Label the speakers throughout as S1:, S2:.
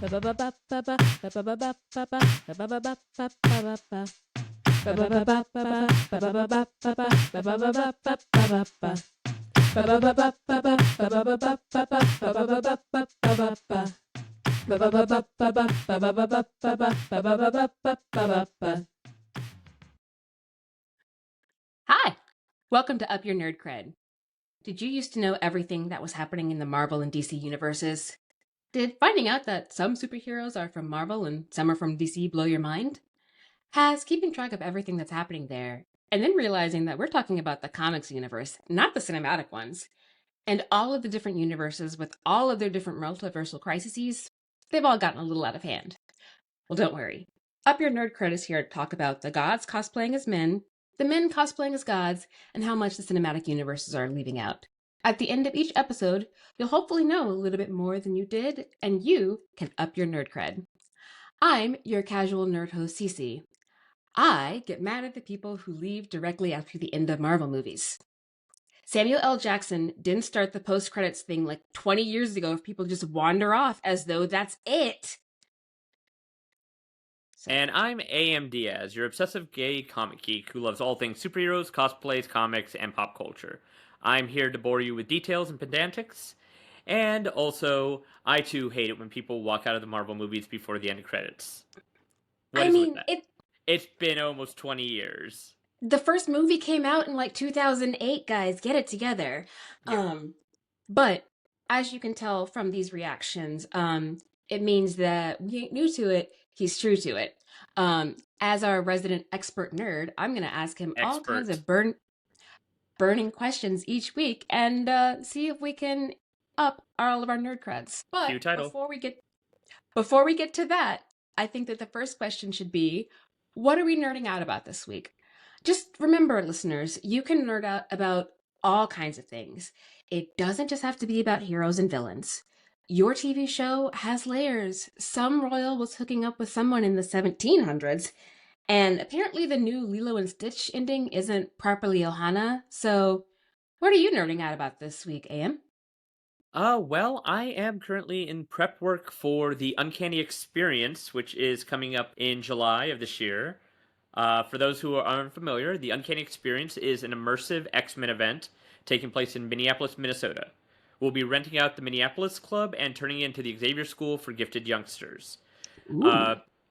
S1: Hi, welcome to Up Your Nerd Cred. Did you used to know everything that was happening in the Marvel and DC universes? Did finding out that some superheroes are from Marvel and some are from DC blow your mind? Has keeping track of everything that's happening there, and then realizing that we're talking about the comics universe, not the cinematic ones, and all of the different universes with all of their different multiversal crises, they've all gotten a little out of hand. Well, don't worry. Up Your Nerd Cred is here to talk about the gods cosplaying as men, the men cosplaying as gods, and how much the cinematic universes are leaving out. At the end of each episode, you'll hopefully know a little bit more than you did, and you can up your nerd cred. I'm your casual nerd host, Cece. I get mad at the people who leave directly after the end of Marvel movies. Samuel L. Jackson didn't start the post-credits thing like 20 years ago if people just wander off as though that's it.
S2: And I'm A.M. Diaz, your obsessive gay comic geek who loves all things superheroes, cosplays, comics, and pop culture. I'm here to bore you with details and pedantics, and also, I too hate it when people walk out of the Marvel movies before the end credits. It's been almost 20 years.
S1: The first movie came out in like 2008, guys. Get it together. Yeah. But as you can tell from these reactions, it means that we ain't new to it. He's true to it. As our resident expert nerd, I'm going to ask him all kinds of burning questions each week and see if we can up all of our nerd creds. But before we get to that, I think that the first question should be, what are we nerding out about this week? Just remember, listeners, you can nerd out about all kinds of things. It doesn't just have to be about heroes and villains. Your TV show has layers. Some royal was hooking up with someone in the 1700s, and apparently the new Lilo and Stitch ending isn't properly Ohana. So what are you nerding out about this week, AM?
S2: Well, I am currently in prep work for the Uncanny Experience, which is coming up in July of this year. For those who are unfamiliar, the Uncanny Experience is an immersive X-Men event taking place in Minneapolis, Minnesota. We'll be renting out the Minneapolis Club and turning it into the Xavier School for Gifted Youngsters.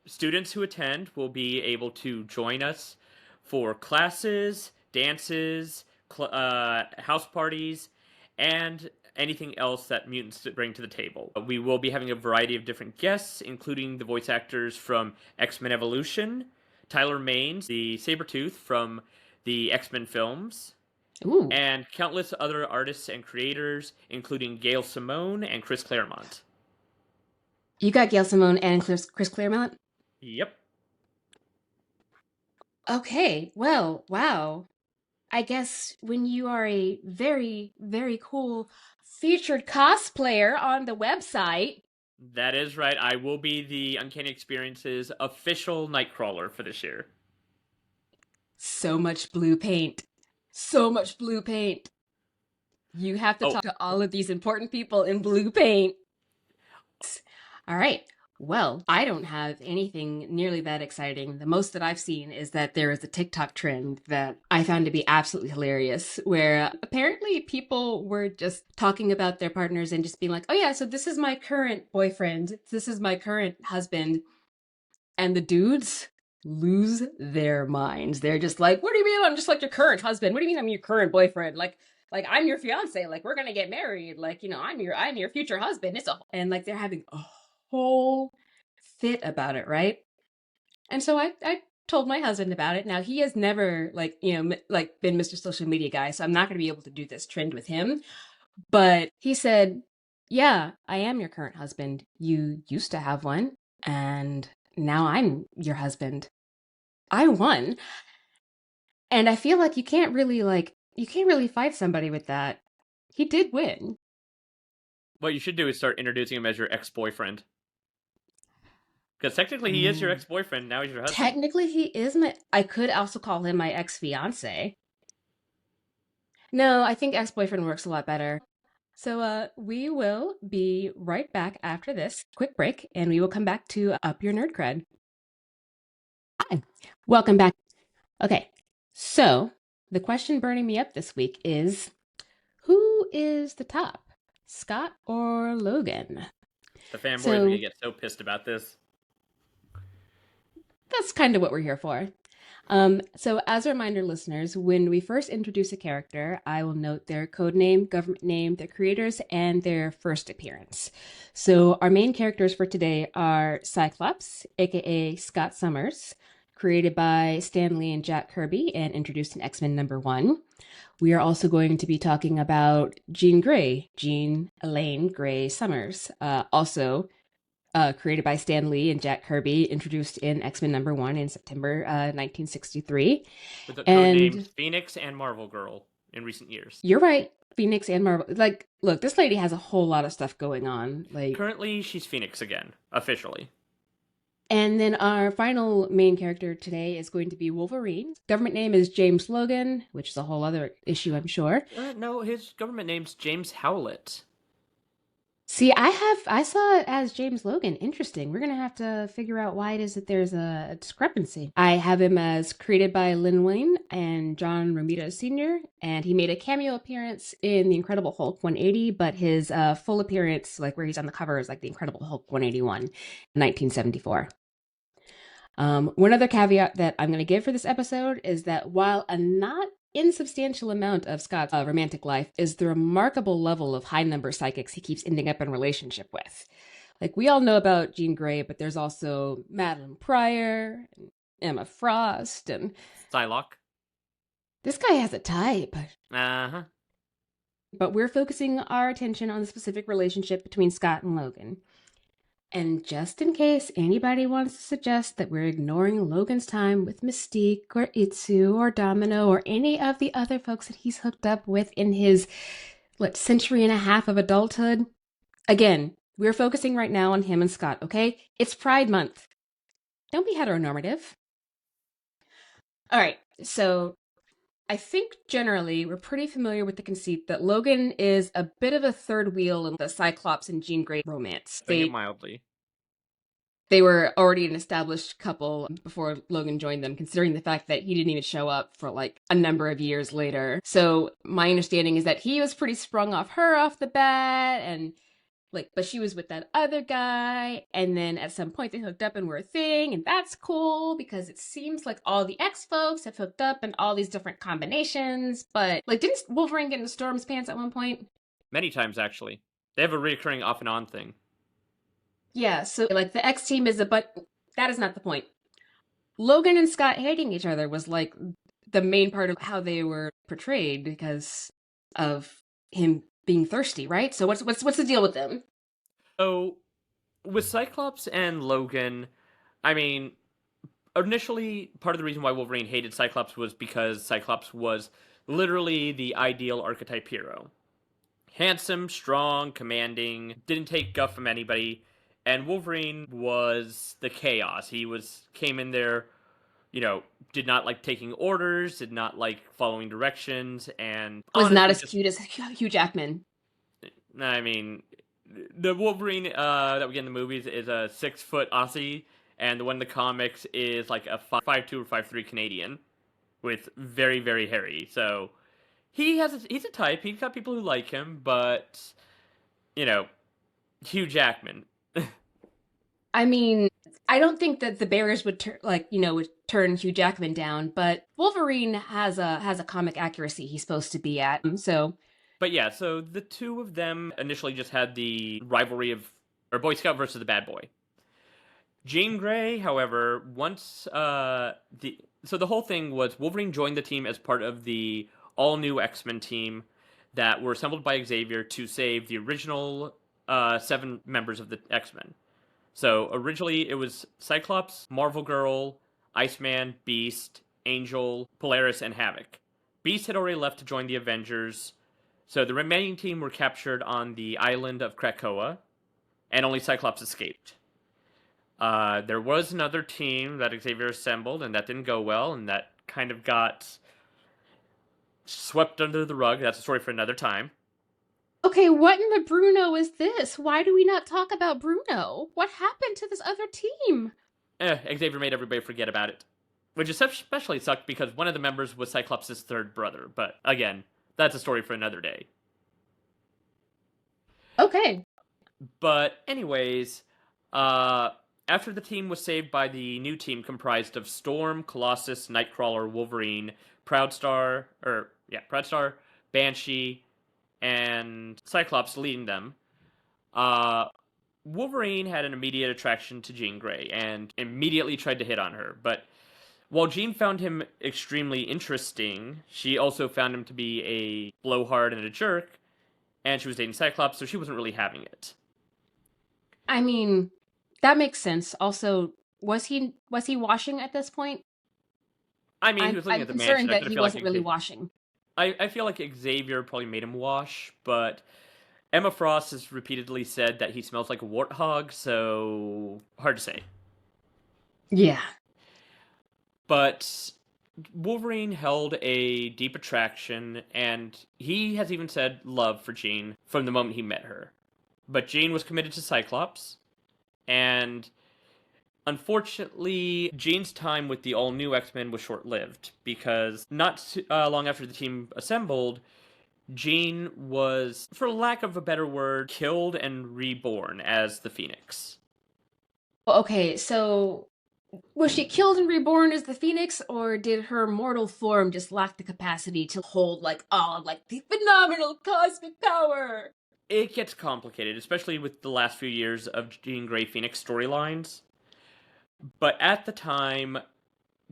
S2: Students who attend will be able to join us for classes, dances, house parties, and anything else that mutants bring to the table. We will be having a variety of different guests, including the voice actors from X-Men Evolution, Tyler Maines, the Sabretooth from the X-Men films, and countless other artists and creators, including Gail Simone and Chris Claremont.
S1: You got Gail Simone and Chris Claremont?
S2: Yep.
S1: Okay, well, wow. I guess when you are a very, very cool featured cosplayer on the website.
S2: That is right. I will be the Uncanny Experience's official Nightcrawler for this year.
S1: So much blue paint. So much blue paint. You have to talk to all of these important people in blue paint. All right. Well, I don't have anything nearly that exciting. The most that I've seen is that there is a TikTok trend that I found to be absolutely hilarious, where apparently people were just talking about their partners and just being like, oh yeah, so this is my current boyfriend. This is my current husband. And the dudes lose their minds. They're just like, what do you mean I'm just like your current husband? What do you mean I'm your current boyfriend? Like I'm your fiance. Like we're going to get married. Like, you know, I'm your future husband. And like they're having a whole fit about it, right? And so I told my husband about it. Now he has never been Mr. Social Media guy, so I'm not going to be able to do this trend with him. But he said, yeah, I am your current husband. You used to have one, and now I'm your husband. I won. And I feel like you can't really fight somebody with that. He did win.
S2: What you should do is start introducing him as your ex-boyfriend. Because technically he is your ex-boyfriend, now he's your husband.
S1: Technically he is I could also call him my ex-fiance. No, I think ex-boyfriend works a lot better. So we will be right back after this quick break, and we will come back to Up Your Nerd Cred. Hi, welcome back. Okay, so the question burning me up this week is, who is the top, Scott or Logan?
S2: The fanboys are
S1: So
S2: gonna get so pissed about this.
S1: that's kind of what we're here for. So as a reminder, listeners, when we first introduce a character, I will note their code name, government name, their creators, and their first appearance. So our main characters for today are Cyclops, aka Scott Summers, created by Stan Lee and Jack Kirby and introduced in X-Men #1. We are also going to be talking about Jean Grey, Jean Elaine Grey Summers, also created by Stan Lee and Jack Kirby, introduced in X-Men #1 in September 1963.
S2: With the code names
S1: And
S2: Phoenix and Marvel Girl in recent years.
S1: you're right, Phoenix and Marvel. Like, look, this lady has a whole lot of stuff going on. Like,
S2: Currently, she's Phoenix again, officially.
S1: and then our final main character today is going to be Wolverine. Government name is James Logan, which is a whole other issue, I'm sure.
S2: No, his government name's James Howlett.
S1: See, I saw it as James Logan. Interesting. We're gonna have to figure out why it is that there's a discrepancy. I have him as created by Lin Wayne and John Romita Sr., and he made a cameo appearance in The Incredible Hulk 180, but his full appearance, like where he's on the cover, is like The Incredible Hulk 181, 1974. One other caveat that I'm going to give for this episode is that while a not insubstantial amount of Scott's romantic life is the remarkable level of high number psychics he keeps ending up in relationship with. Like, we all know about Jean Grey, but there's also Madelyne Pryor, and Emma Frost, and
S2: Psylocke.
S1: this guy has a type.
S2: Uh-huh.
S1: But we're focusing our attention on the specific relationship between Scott and Logan. And just in case anybody wants to suggest that we're ignoring Logan's time with Mystique or Itsu or Domino or any of the other folks that he's hooked up with in his, century and a half of adulthood, again, we're focusing right now on him and Scott, okay? It's Pride Month. Don't be heteronormative. All right, so I think generally we're pretty familiar with the conceit that Logan is a bit of a third wheel in the Cyclops and Jean Grey romance.
S2: Mildly.
S1: They were already an established couple before Logan joined them, considering the fact that he didn't even show up for like a number of years later. So my understanding is that he was pretty sprung off her off the bat, and but she was with that other guy, and then at some point they hooked up and were a thing, and that's cool because it seems like all the X folks have hooked up in all these different combinations. But didn't Wolverine get into Storm's pants at one point?
S2: Many times, actually. They have a recurring off and on thing.
S1: Yeah, so the X team but that is not the point. Logan and Scott hating each other was the main part of how they were portrayed because of him being thirsty, right? So what's the deal with them?
S2: So with Cyclops and Logan, I mean, initially part of the reason why Wolverine hated Cyclops was because Cyclops was literally the ideal archetype hero. Handsome, strong, commanding, didn't take guff from anybody. And Wolverine was the chaos. He came in there, did not like taking orders, did not like following directions, and
S1: was not as cute as Hugh Jackman.
S2: I mean, the Wolverine that we get in the movies is a 6-foot Aussie, and the one in the comics is like a 5'2" or 5'3" Canadian with very, very hairy. So he's a type. He's got people who like him, but Hugh Jackman.
S1: I mean, I don't think that the Bears would turn Hugh Jackman down, but Wolverine has a comic accuracy he's supposed to be at. So,
S2: but yeah, so the two of them initially just had the rivalry of Boy Scout versus the bad boy. Jean Grey, however, so the whole thing was Wolverine joined the team as part of the all-new X-Men team that were assembled by Xavier to save the original 7 members of the X-Men. So originally it was Cyclops, Marvel Girl, Iceman, Beast, Angel, Polaris, and Havoc. Beast had already left to join the Avengers, so the remaining team were captured on the island of Krakoa, and only Cyclops escaped. There was another team that Xavier assembled, and that didn't go well, and that kind of got swept under the rug. That's a story for another time.
S1: Okay, what in the Bruno is this? Why do we not talk about Bruno? What happened to this other team?
S2: Xavier made everybody forget about it. Which especially sucked because one of the members was Cyclops' third brother. But again, that's a story for another day.
S1: Okay.
S2: But anyways, after the team was saved by the new team comprised of Storm, Colossus, Nightcrawler, Wolverine, Proudstar, Banshee, and Cyclops leading them, Wolverine had an immediate attraction to Jean Grey and immediately tried to hit on her. But while Jean found him extremely interesting, she also found him to be a blowhard and a jerk, and she was dating Cyclops, so she wasn't really having it.
S1: I mean, that makes sense. Also, was he washing at this point?
S2: I mean, he was living
S1: I'm
S2: at the
S1: concerned
S2: mansion. I
S1: that
S2: kind of
S1: he
S2: feel like
S1: wasn't really washing.
S2: I feel like Xavier probably made him wash, but Emma Frost has repeatedly said that he smells like a warthog, so hard to say.
S1: Yeah.
S2: But Wolverine held a deep attraction, and he has even said love for Jean from the moment he met her. But Jean was committed to Cyclops, and unfortunately, Jean's time with the all-new X-Men was short-lived, because not long after the team assembled, Jean was, for lack of a better word, killed and reborn as the Phoenix.
S1: Okay, so was she killed and reborn as the Phoenix, or did her mortal form just lack the capacity to hold like all of like the phenomenal cosmic power?
S2: It gets complicated, especially with the last few years of Jean Grey Phoenix storylines. But at the time,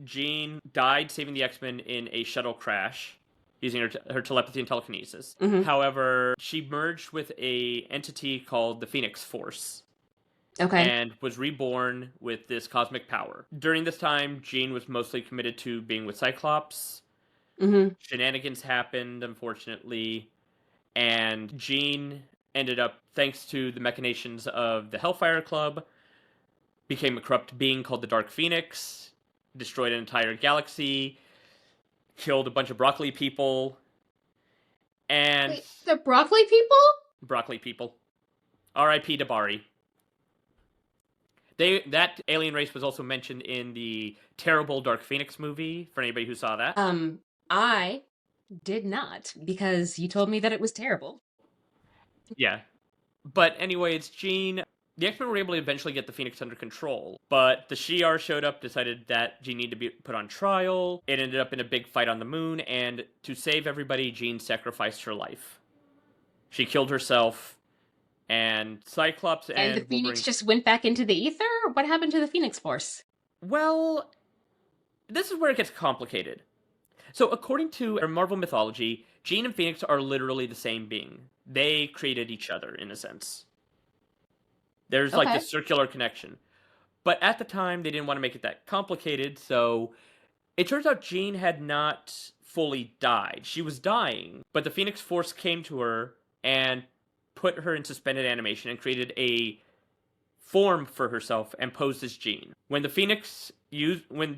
S2: Jean died saving the X-Men in a shuttle crash using her telepathy and telekinesis.
S1: Mm-hmm.
S2: However, she merged with a entity called the Phoenix Force.
S1: Okay.
S2: And was reborn with this cosmic power. During this time, Jean was mostly committed to being with Cyclops.
S1: Mm-hmm.
S2: Shenanigans happened, unfortunately, and Jean ended up, thanks to the machinations of the Hellfire Club, became a corrupt being called the Dark Phoenix, destroyed an entire galaxy, killed a bunch of broccoli people, and...
S1: Wait, the broccoli people?
S2: Broccoli people. R.I.P. Dabari. That alien race was also mentioned in the terrible Dark Phoenix movie, for anybody who saw that.
S1: I did not, because you told me that it was terrible.
S2: Yeah. But anyways, Jean... The X-Men were able to eventually get the Phoenix under control, but the Shi'ar showed up, decided that Jean needed to be put on trial. It ended up in a big fight on the moon, and to save everybody, Jean sacrificed her life. She killed herself, and Cyclops and
S1: the
S2: Wolverine...
S1: Phoenix just went back into the ether? What happened to the Phoenix Force?
S2: Well, this is where it gets complicated. So according to Marvel mythology, Jean and Phoenix are literally the same being. They created each other, in a sense. There's like this circular connection. But at the time, they didn't want to make it that complicated, so it turns out Jean had not fully died. She was dying, but the Phoenix Force came to her and put her in suspended animation and created a form for herself and posed as Jean. When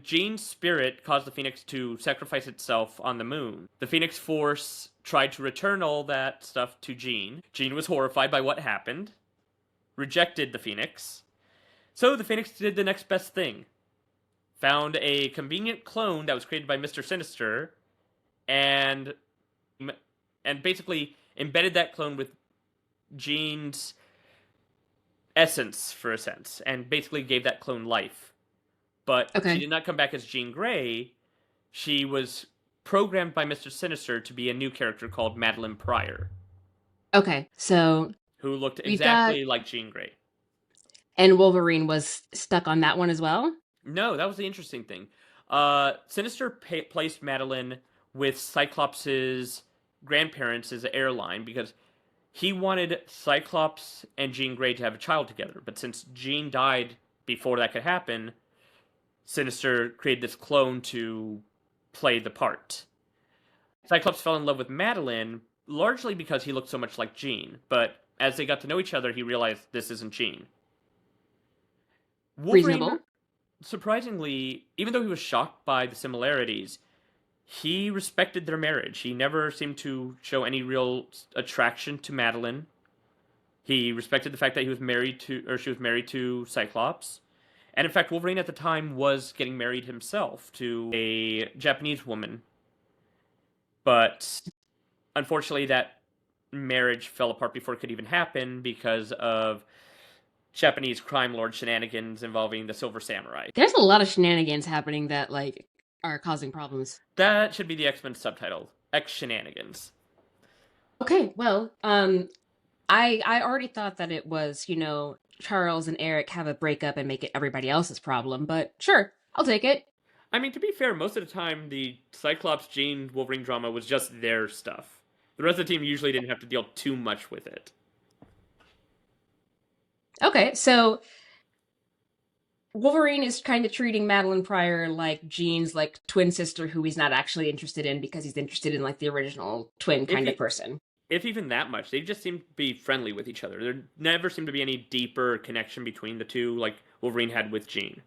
S2: Jean's spirit caused the Phoenix to sacrifice itself on the moon, the Phoenix Force tried to return all that stuff to Jean. Jean was horrified by what happened, rejected the Phoenix. So the Phoenix did the next best thing. Found a convenient clone that was created by Mr. Sinister and basically embedded that clone with Jean's essence, for a sense, and basically gave that clone life. But she did not come back as Jean Grey. She was programmed by Mr. Sinister to be a new character called Madelyne Pryor.
S1: Okay, so...
S2: who looked exactly like Jean Grey.
S1: And Wolverine was stuck on that one as well?
S2: No, that was the interesting thing. Sinister placed Madelyne with Cyclops' grandparents as an airline because he wanted Cyclops and Jean Grey to have a child together. But since Jean died before that could happen, Sinister created this clone to play the part. Cyclops fell in love with Madelyne largely because he looked so much like Jean, but as they got to know each other, he realized this isn't Jean. Wolverine,
S1: reasonable.
S2: Surprisingly, even though he was shocked by the similarities, he respected their marriage. He never seemed to show any real attraction to Madelyne. He respected the fact that she was married to Cyclops. And in fact, Wolverine at the time was getting married himself to a Japanese woman. But unfortunately, that marriage fell apart before it could even happen because of Japanese crime lord shenanigans involving the Silver Samurai.
S1: There's a lot of shenanigans happening that, like, are causing problems.
S2: That should be the X-Men subtitle. X Shenanigans.
S1: Okay, well, I already thought that it was, Charles and Eric have a breakup and make it everybody else's problem, but sure, I'll take it.
S2: I mean, to be fair, most of the time the Cyclops Jean Wolverine drama was just their stuff. The rest of the team usually didn't have to deal too much with it.
S1: Okay, so Wolverine is kind of treating Madelyne Pryor like Jean's like twin sister who he's not actually interested in because he's interested in like the original twin kind of person.
S2: If even that much, they just seem to be friendly with each other. There never seemed to be any deeper connection between the two like Wolverine had with Jean.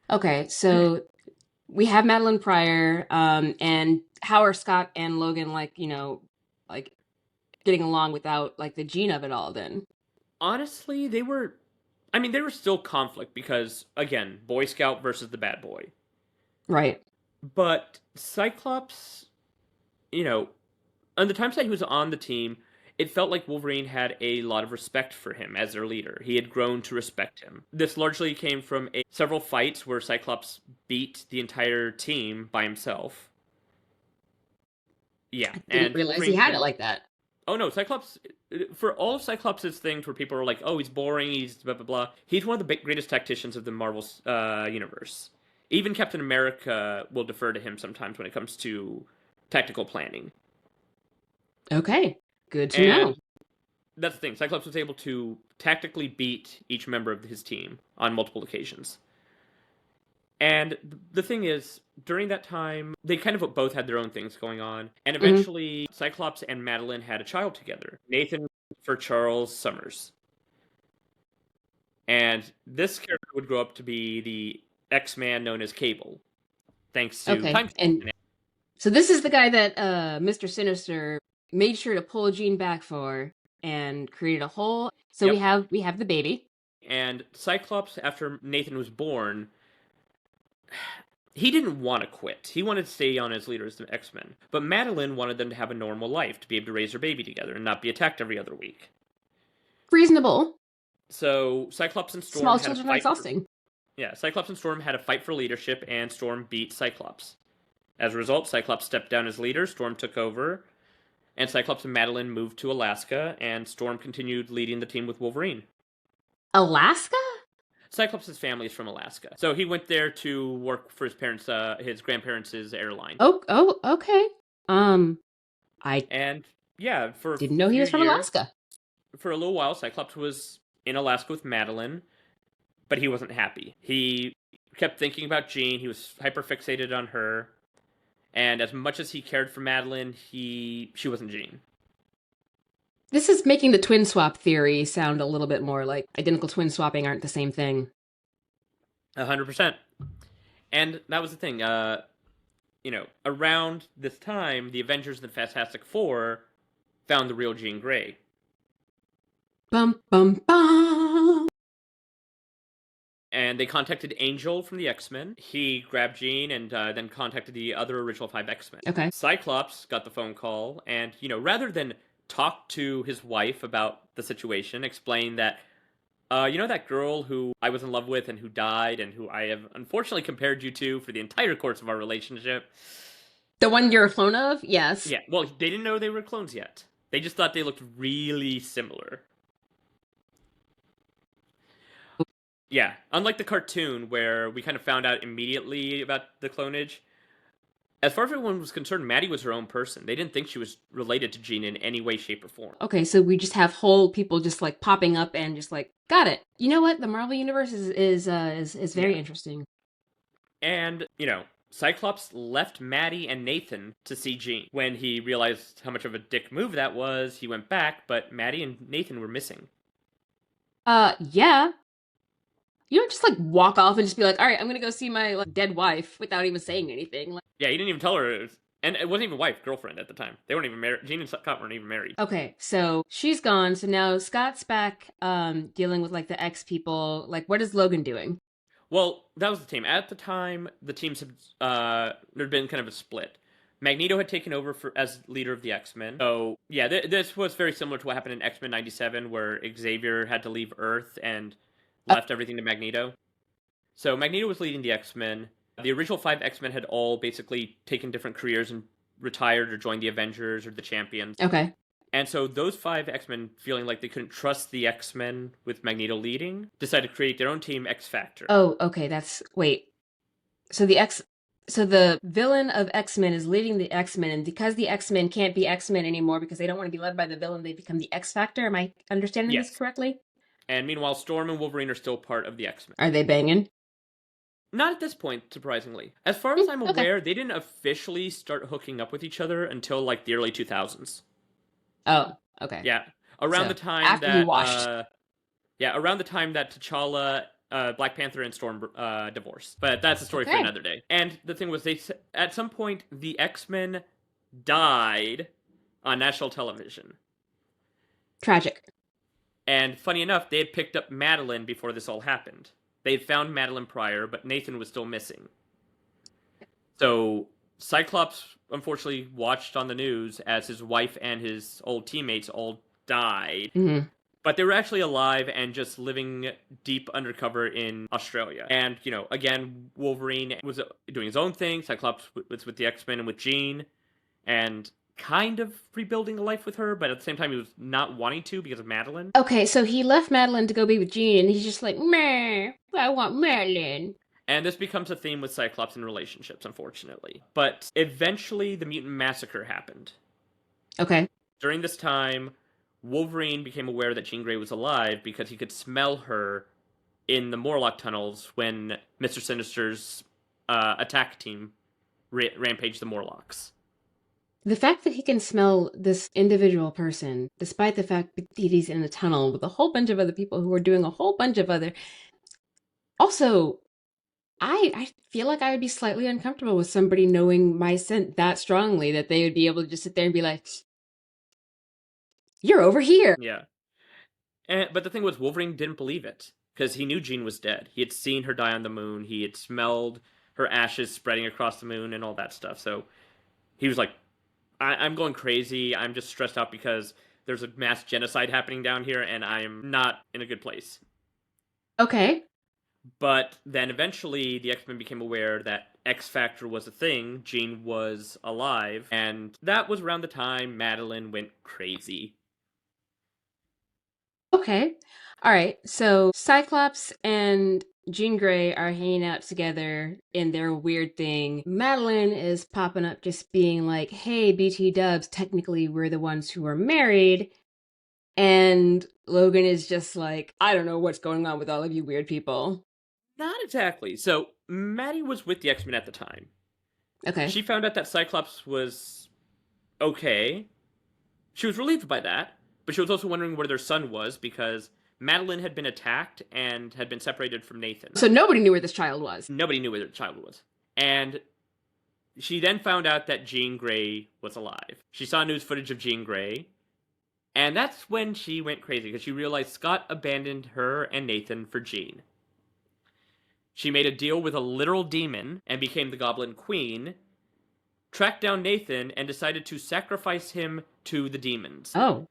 S1: Okay, so we have Madelyne Pryor, and how are Scott and Logan like getting along without like the Jean of it all then?
S2: Honestly, they were still conflict because, again, Boy Scout versus the bad boy.
S1: Right.
S2: But Cyclops, on the times that he was on the team, it felt like Wolverine had a lot of respect for him as their leader. He had grown to respect him. This largely came from several fights where Cyclops beat the entire team by himself. Yeah.
S1: I didn't realize he had it like that.
S2: Oh no, Cyclops, for all of Cyclops' things where people are like, oh, he's boring, he's blah, blah, blah, he's one of the greatest tacticians of the Marvel universe. Even Captain America will defer to him sometimes when it comes to tactical planning.
S1: Okay, good to know.
S2: That's the thing, Cyclops was able to tactically beat each member of his team on multiple occasions. And the thing is, during that time, they kind of both had their own things going on. And eventually, Cyclops and Madelyne had a child together. Nathan for Charles Summers. And this character would grow up to be the X-Man known as Cable. Thanks to time.
S1: And so this is the guy that Mr. Sinister made sure to pull Jean back for and created a whole... So yep. we have the baby.
S2: And Cyclops, after Nathan was born... he didn't want to quit. He wanted to stay on as leader as the X-Men. But Madelyne wanted them to have a normal life, to be able to raise their baby together and not be attacked every other week.
S1: Reasonable.
S2: So Cyclops and Storm
S1: Small children are exhausting.
S2: Cyclops and Storm had a fight for leadership, and Storm beat Cyclops. As a result, Cyclops stepped down as leader, Storm took over, and Cyclops and Madelyne moved to Alaska, and Storm continued leading the team with Wolverine.
S1: Alaska?
S2: Cyclops' family is from Alaska. So he went there to work for his grandparents' airline.
S1: Oh, okay.
S2: Didn't
S1: know he was from Alaska.
S2: For a little while, Cyclops was in Alaska with Madelyne, but he wasn't happy. He kept thinking about Jean. He was hyper-fixated on her. And as much as he cared for Madelyne, she wasn't Jean.
S1: This is making the twin swap theory sound a little bit more like identical twin swapping aren't the same thing.
S2: 100%. And that was the thing. Around this time, the Avengers and the Fantastic Four found the real Jean Grey.
S1: Bum, bum, bum.
S2: And they contacted Angel from the X-Men. He grabbed Jean and then contacted the other original 5 X-Men.
S1: Okay.
S2: Cyclops got the phone call, and, rather than talk to his wife about the situation, explain that, that girl who I was in love with and who died and who I have unfortunately compared you to for the entire course of our relationship.
S1: The one you're a clone of? Yes.
S2: Yeah, well, they didn't know they were clones yet. They just thought they looked really similar. Yeah, unlike the cartoon where we kind of found out immediately about the clonage, as far as everyone was concerned, Maddie was her own person. They didn't think she was related to Jean in any way, shape, or form. Okay, so we just have whole people just like popping up and just like, got it. You know what? The Marvel Universe is very interesting. And, Cyclops left Maddie and Nathan to see Jean. When he realized how much of a dick move that was, he went back, but Maddie and Nathan were missing.
S1: Yeah. You don't just, walk off and just be like, all right, I'm gonna go see my, dead wife without even saying anything.
S2: Yeah, he didn't even tell her. And it wasn't even wife, girlfriend at the time. They weren't even married. Jean and Scott weren't even married.
S1: Okay, so she's gone. So now Scott's back dealing with like the X people. Like, what is Logan doing?
S2: Well, that was the team. At the time, the teams had there'd been kind of a split. Magneto had taken over as leader of the X-Men. So, yeah, this was very similar to what happened in X-Men 97, where Xavier had to leave Earth and left everything to Magneto. So, Magneto was leading the X-Men. The original 5 X-Men had all basically taken different careers and retired or joined the Avengers or the Champions.
S1: Okay.
S2: And so those 5 X-Men, feeling like they couldn't trust the X-Men with Magneto leading, decided to create their own team, X Factor.
S1: Oh, okay. Wait. So the villain of X-Men is leading the X-Men, and because the X-Men can't be X-Men anymore because they don't want to be led by the villain, they become the X Factor. Am I understanding
S2: Yes.
S1: this correctly?
S2: And meanwhile, Storm and Wolverine are still part of the X-Men.
S1: Are they banging?
S2: Not at this point, surprisingly. As far as I'm
S1: Okay.
S2: aware, they didn't officially start hooking up with each other until like the early 2000s.
S1: Oh, okay.
S2: Yeah, around
S1: So,
S2: the time
S1: after
S2: that
S1: he washed.
S2: around the time that T'Challa, Black Panther, and Storm divorced. But that's a story for
S1: Okay.
S2: another day. And the thing was, at some point the X-Men died on national television.
S1: Tragic.
S2: And funny enough, they had picked up Madelyne before this all happened. They had found Madelyne Pryor, but Nathan was still missing. So Cyclops, unfortunately, watched on the news as his wife and his old teammates all died.
S1: Mm-hmm.
S2: But they were actually alive and just living deep undercover in Australia. And, you know, again, Wolverine was doing his own thing. Cyclops was with the X-Men and with Jean. And kind of rebuilding a life with her, but at the same time he was not wanting to because of Madelyne.
S1: Okay, so he left Madelyne to go be with Jean, and he's just like, meh, I want Madelyne.
S2: And this becomes a theme with Cyclops in relationships, unfortunately. But eventually the mutant massacre happened.
S1: Okay.
S2: During this time, Wolverine became aware that Jean Grey was alive because he could smell her in the Morlock tunnels when Mr. Sinister's attack team rampaged the Morlocks.
S1: The fact that he can smell this individual person, despite the fact that he's in a tunnel with a whole bunch of other people who are doing a whole bunch of other... Also, I feel like I would be slightly uncomfortable with somebody knowing my scent that strongly that they would be able to just sit there and be like, you're over here.
S2: Yeah. But the thing was, Wolverine didn't believe it because he knew Jean was dead. He had seen her die on the moon. He had smelled her ashes spreading across the moon and all that stuff. So he was like, I'm going crazy. I'm just stressed out because there's a mass genocide happening down here and I'm not in a good place.
S1: Okay.
S2: But then eventually the X-Men became aware that X Factor was a thing. Jean was alive. And that was around the time Madelyne went crazy.
S1: Okay. All right. So Cyclops and Jean Grey are hanging out together in their weird thing. Madelyne is popping up just being like, hey, BT dubs, technically we're the ones who are married. And Logan is just like, I don't know what's going on with all of you weird people.
S2: Not exactly. So Maddie was with the X-Men at the time.
S1: Okay.
S2: She found out that Cyclops was okay. She was relieved by that, but she was also wondering where their son was because Madelyne had been attacked and had been separated from Nathan.
S1: So nobody knew where this child was.
S2: Nobody knew where the child was. And she then found out that Jean Grey was alive. She saw news footage of Jean Grey, and that's when she went crazy because she realized Scott abandoned her and Nathan for Jean. She made a deal with a literal demon and became the Goblin Queen, tracked down Nathan, and decided to sacrifice him to the demons.
S1: Oh.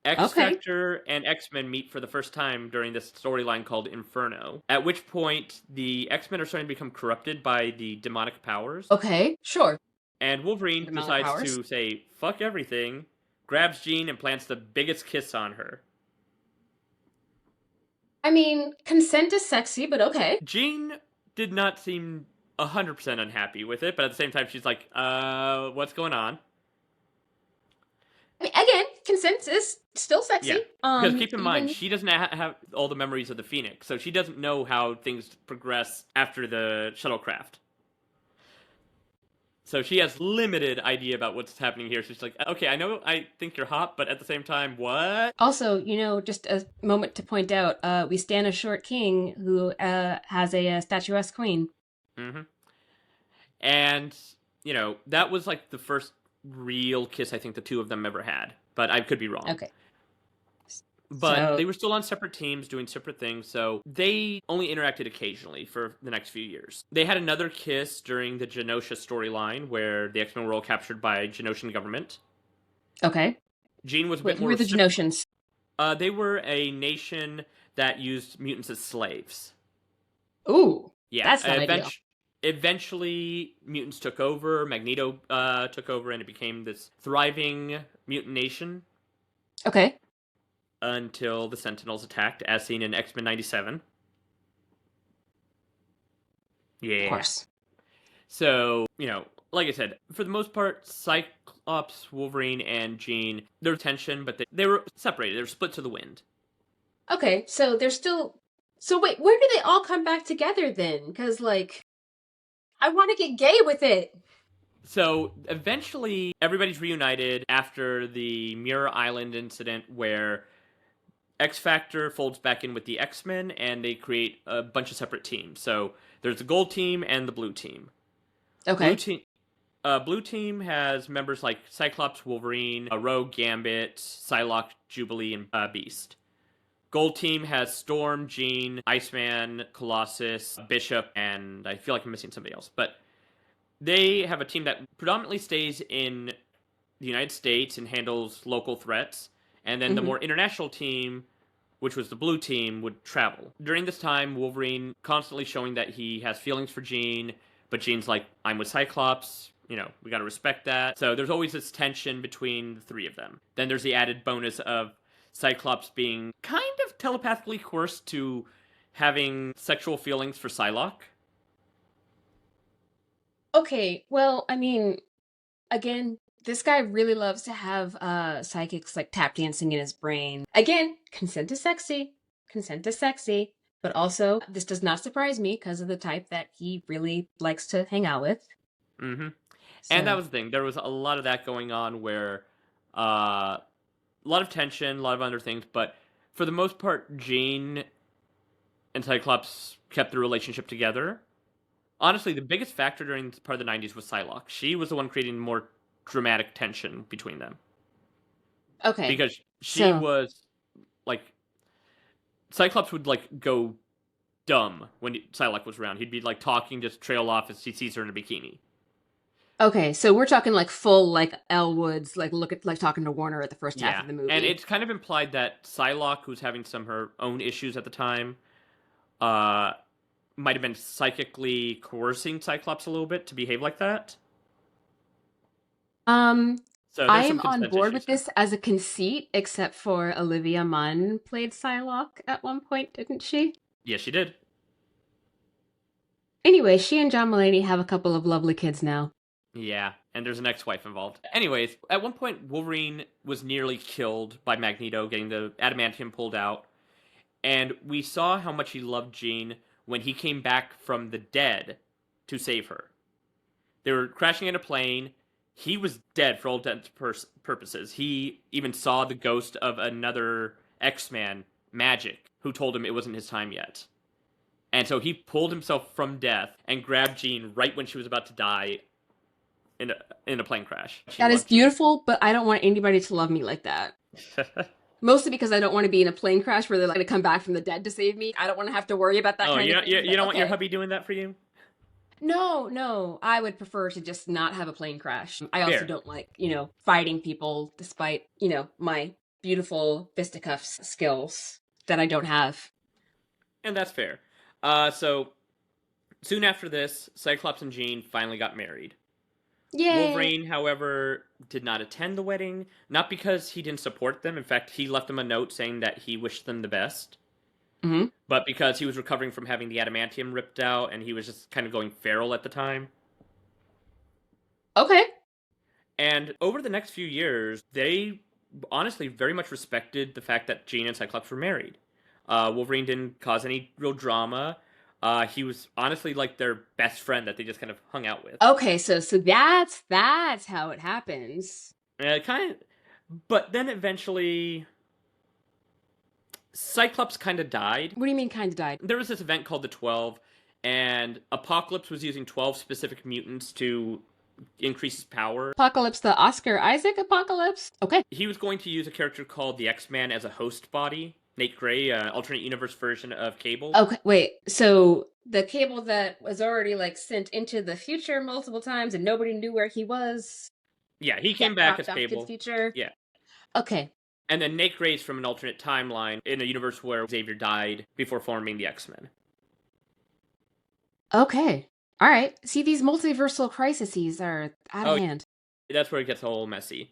S2: X-Factor and X-Men meet for the first time during this storyline called Inferno, at which point the X-Men are starting to become corrupted by the demonic powers.
S1: Okay, sure.
S2: And Wolverine
S1: Demonic
S2: decides
S1: powers?
S2: to say, fuck everything, grabs Jean and plants the biggest kiss on her.
S1: I mean, consent is sexy, but okay.
S2: Jean did not seem 100% unhappy with it, but at the same time she's like, what's going on?
S1: I mean, again, consent is still sexy.
S2: Yeah, because keep in mind,
S1: even-
S2: she doesn't have all the memories of the Phoenix, so she doesn't know how things progress after the shuttlecraft. So she has limited idea about what's happening here. She's like, okay, I think you're hot, but at the same time, what?
S1: Also, just a moment to point out, we stand a short king who has a statuesque queen.
S2: Mm-hmm. And that was like the first real kiss I think the two of them ever had. But I could be wrong.
S1: Okay.
S2: But
S1: So
S2: they were still on separate teams doing separate things, so they only interacted occasionally for the next few years. They had another kiss during the Genosha storyline where the X-Men were all captured by Genosian government.
S1: okay.
S2: Jean was a
S1: Wait,
S2: bit
S1: who
S2: more
S1: are the Genosians?
S2: They were a nation that used mutants as slaves.
S1: Ooh,
S2: Yeah,
S1: that's not ideal.
S2: Eventually, mutants took over. Magneto took over, and it became this thriving mutant nation.
S1: Okay.
S2: Until the Sentinels attacked, as seen in X-Men 97. Yeah.
S1: Of course.
S2: So, like I said, for the most part, Cyclops, Wolverine, and Jean, there was tension, but they were separated. They were split to the wind.
S1: Okay, so they're still... So wait, where do they all come back together then? Because, I want to get gay with it.
S2: So, eventually, everybody's reunited after the Mirror Island incident where X-Factor folds back in with the X-Men, and they create a bunch of separate teams. So, there's the Gold Team and the Blue Team.
S1: Okay.
S2: Blue Team has members like Cyclops, Wolverine, Rogue, Gambit, Psylocke, Jubilee, and Beast. Gold Team has Storm, Jean, Iceman, Colossus, Bishop, and I feel like I'm missing somebody else. But they have a team that predominantly stays in the United States and handles local threats. And then the more international team, which was the Blue Team, would travel. During this time, Wolverine constantly showing that he has feelings for Jean, but Jean's like, I'm with Cyclops, we gotta respect that. So there's always this tension between the three of them. Then there's the added bonus of Cyclops being kind of telepathically coerced to having sexual feelings for Psylocke.
S1: Okay, well, I mean, again, this guy really loves to have psychics tap dancing in his brain. Again, consent is sexy. Consent is sexy. But also, this does not surprise me because of the type that he really likes to hang out with.
S2: Mm-hmm.
S1: So.
S2: And that was the thing. There was a lot of that going on where a lot of tension, a lot of other things, but for the most part, Jean and Cyclops kept the relationship together. Honestly, the biggest factor during part of the 90s was Psylocke. She was the one creating more dramatic tension between them.
S1: Okay.
S2: Because she was, Cyclops would, go dumb when Psylocke was around. He'd be, talking, just trail off as he sees her in a bikini.
S1: Okay, so we're talking full Elle Woods, look at talking to Warner at the first half of the movie.
S2: And it's kind of implied that Psylocke, who's having some of her own issues at the time, might have been psychically coercing Cyclops a little bit to behave like that.
S1: So I am on board with this as a conceit, except for Olivia Munn played Psylocke at one point, didn't she?
S2: Yes, she did.
S1: Anyway, she and John Mulaney have a couple of lovely kids now.
S2: Yeah, and there's an ex-wife involved. Anyways, at one point, Wolverine was nearly killed by Magneto, getting the adamantium pulled out. And we saw how much he loved Jean when he came back from the dead to save her. They were crashing in a plane. He was dead for all intents and purposes. He even saw the ghost of another X-Man, Magic, who told him it wasn't his time yet. And so he pulled himself from death and grabbed Jean right when she was about to die in a plane crash.
S1: That is beautiful, but I don't want anybody to love me like that. Mostly because I don't want to be in a plane crash where they're going to come back from the dead to save me. I don't want to have to worry about that kind of thing.
S2: You don't want your hubby doing that for you?
S1: No. I would prefer to just not have a plane crash. I also don't like, fighting people despite, my beautiful fisticuffs skills that I don't have.
S2: And that's fair. So, soon after this, Cyclops and Jean finally got married.
S1: Yay!
S2: Wolverine, however, did not attend the wedding, not because he didn't support them. In fact, he left them a note saying that he wished them the best.
S1: Mm-hmm.
S2: But because he was recovering from having the adamantium ripped out, and he was just kind of going feral at the time.
S1: Okay.
S2: And over the next few years, they honestly very much respected the fact that Jean and Cyclops were married. Wolverine didn't cause any real drama. He was honestly like their best friend that they just kind of hung out with.
S1: Okay, so that's how it happens.
S2: But then eventually, Cyclops kind of died.
S1: What do you mean kind of died?
S2: There was this event called the 12, and Apocalypse was using 12 specific mutants to increases power.
S1: Apocalypse, the Oscar Isaac Apocalypse? Okay.
S2: He was going to use a character called the X-Man as a host body. Nate Gray, an alternate universe version of Cable.
S1: Okay, wait. So the Cable that was already like sent into the future multiple times and nobody knew where he was.
S2: Yeah, he came back as
S1: Back to the
S2: Cable.
S1: future.
S2: Yeah.
S1: Okay.
S2: And then Nate Gray's from an alternate timeline in a universe where Xavier died before forming the X-Men.
S1: Okay. All right. See, these multiversal crises are out of hand.
S2: That's where it gets all messy.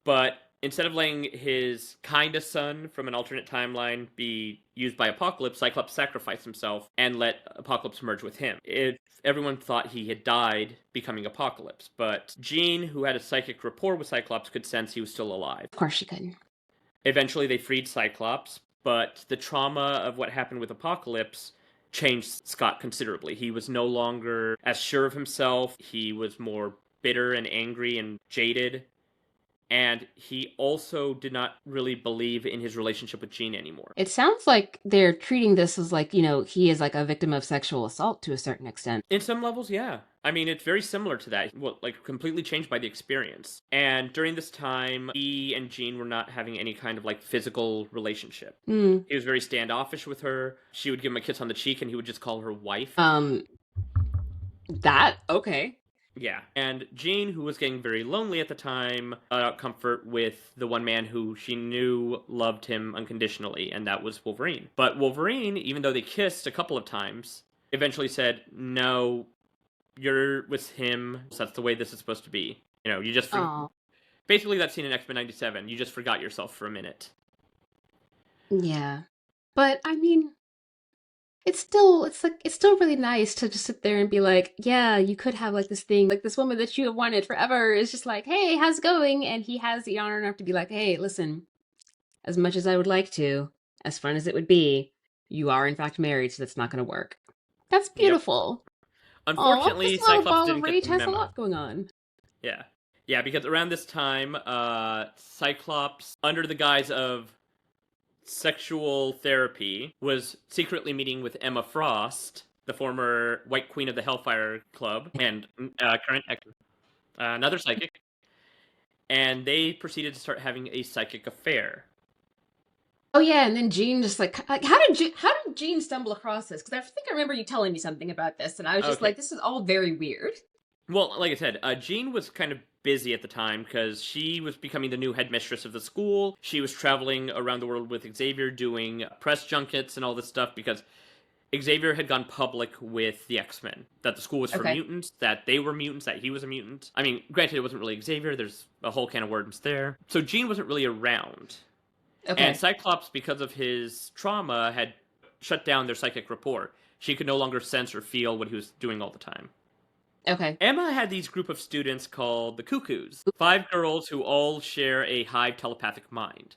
S2: But instead of letting his kind of son from an alternate timeline be used by Apocalypse, Cyclops sacrificed himself and let Apocalypse merge with him. Everyone thought he had died, becoming Apocalypse. But Jean, who had a psychic rapport with Cyclops, could sense he was still alive.
S1: Of course she could.
S2: Eventually, they freed Cyclops, but the trauma of what happened with Apocalypse changed Scott considerably. He was no longer as sure of himself. He was more bitter and angry and jaded. And he also did not really believe in his relationship with Jean anymore.
S1: It sounds like they're treating this as like, he is like a victim of sexual assault to a certain extent.
S2: In some levels, yeah. I mean, it's very similar to that. Well, like, completely changed by the experience. And during this time, he and Jean were not having any kind of, like, physical relationship. He was very standoffish with her. She would give him a kiss on the cheek, and he would just call her wife.
S1: Okay.
S2: Yeah, and Jean, who was getting very lonely at the time, got comfort with the one man who she knew loved him unconditionally, and that was Wolverine. But Wolverine, even though they kissed a couple of times, eventually said, no, you're with him, so that's the way this is supposed to be. You just... Basically, that scene in X-Men 97, you just forgot yourself for a minute.
S1: Yeah. But, I mean... It's still really nice to just sit there and be like, yeah, you could have like this thing, like this woman that you have wanted forever is just like, hey, how's it going? And he has the honor enough to be like, hey, listen, as much as I would like to, as fun as it would be, you are in fact married, so that's not going to work. That's beautiful.
S2: Yep. Unfortunately, Cyclops didn't get the memo.
S1: Has a lot going on.
S2: Yeah. Yeah, because around this time, Cyclops, under the guise of sexual therapy, was secretly meeting with Emma Frost, the former White Queen of the Hellfire Club, and current another psychic, and they proceeded to start having a psychic affair.
S1: Oh yeah, and then Jean just like how did Jean stumble across this? Because I think I remember you telling me something about this, and I was just like, this is all very weird.
S2: Well, like I said, Jean was kind of busy at the time because she was becoming the new headmistress of the school. She was traveling around the world with Xavier doing press junkets and all this stuff because Xavier had gone public with the X-Men. That the school was for mutants, that they were mutants, that he was a mutant. I mean, granted, it wasn't really Xavier. There's a whole can of worms there. So Jean wasn't really around. Okay. And Cyclops, because of his trauma, had shut down their psychic rapport. She could no longer sense or feel what he was doing all the time.
S1: Okay.
S2: Emma had these group of students called the Cuckoos. 5 girls who all share a hive telepathic mind.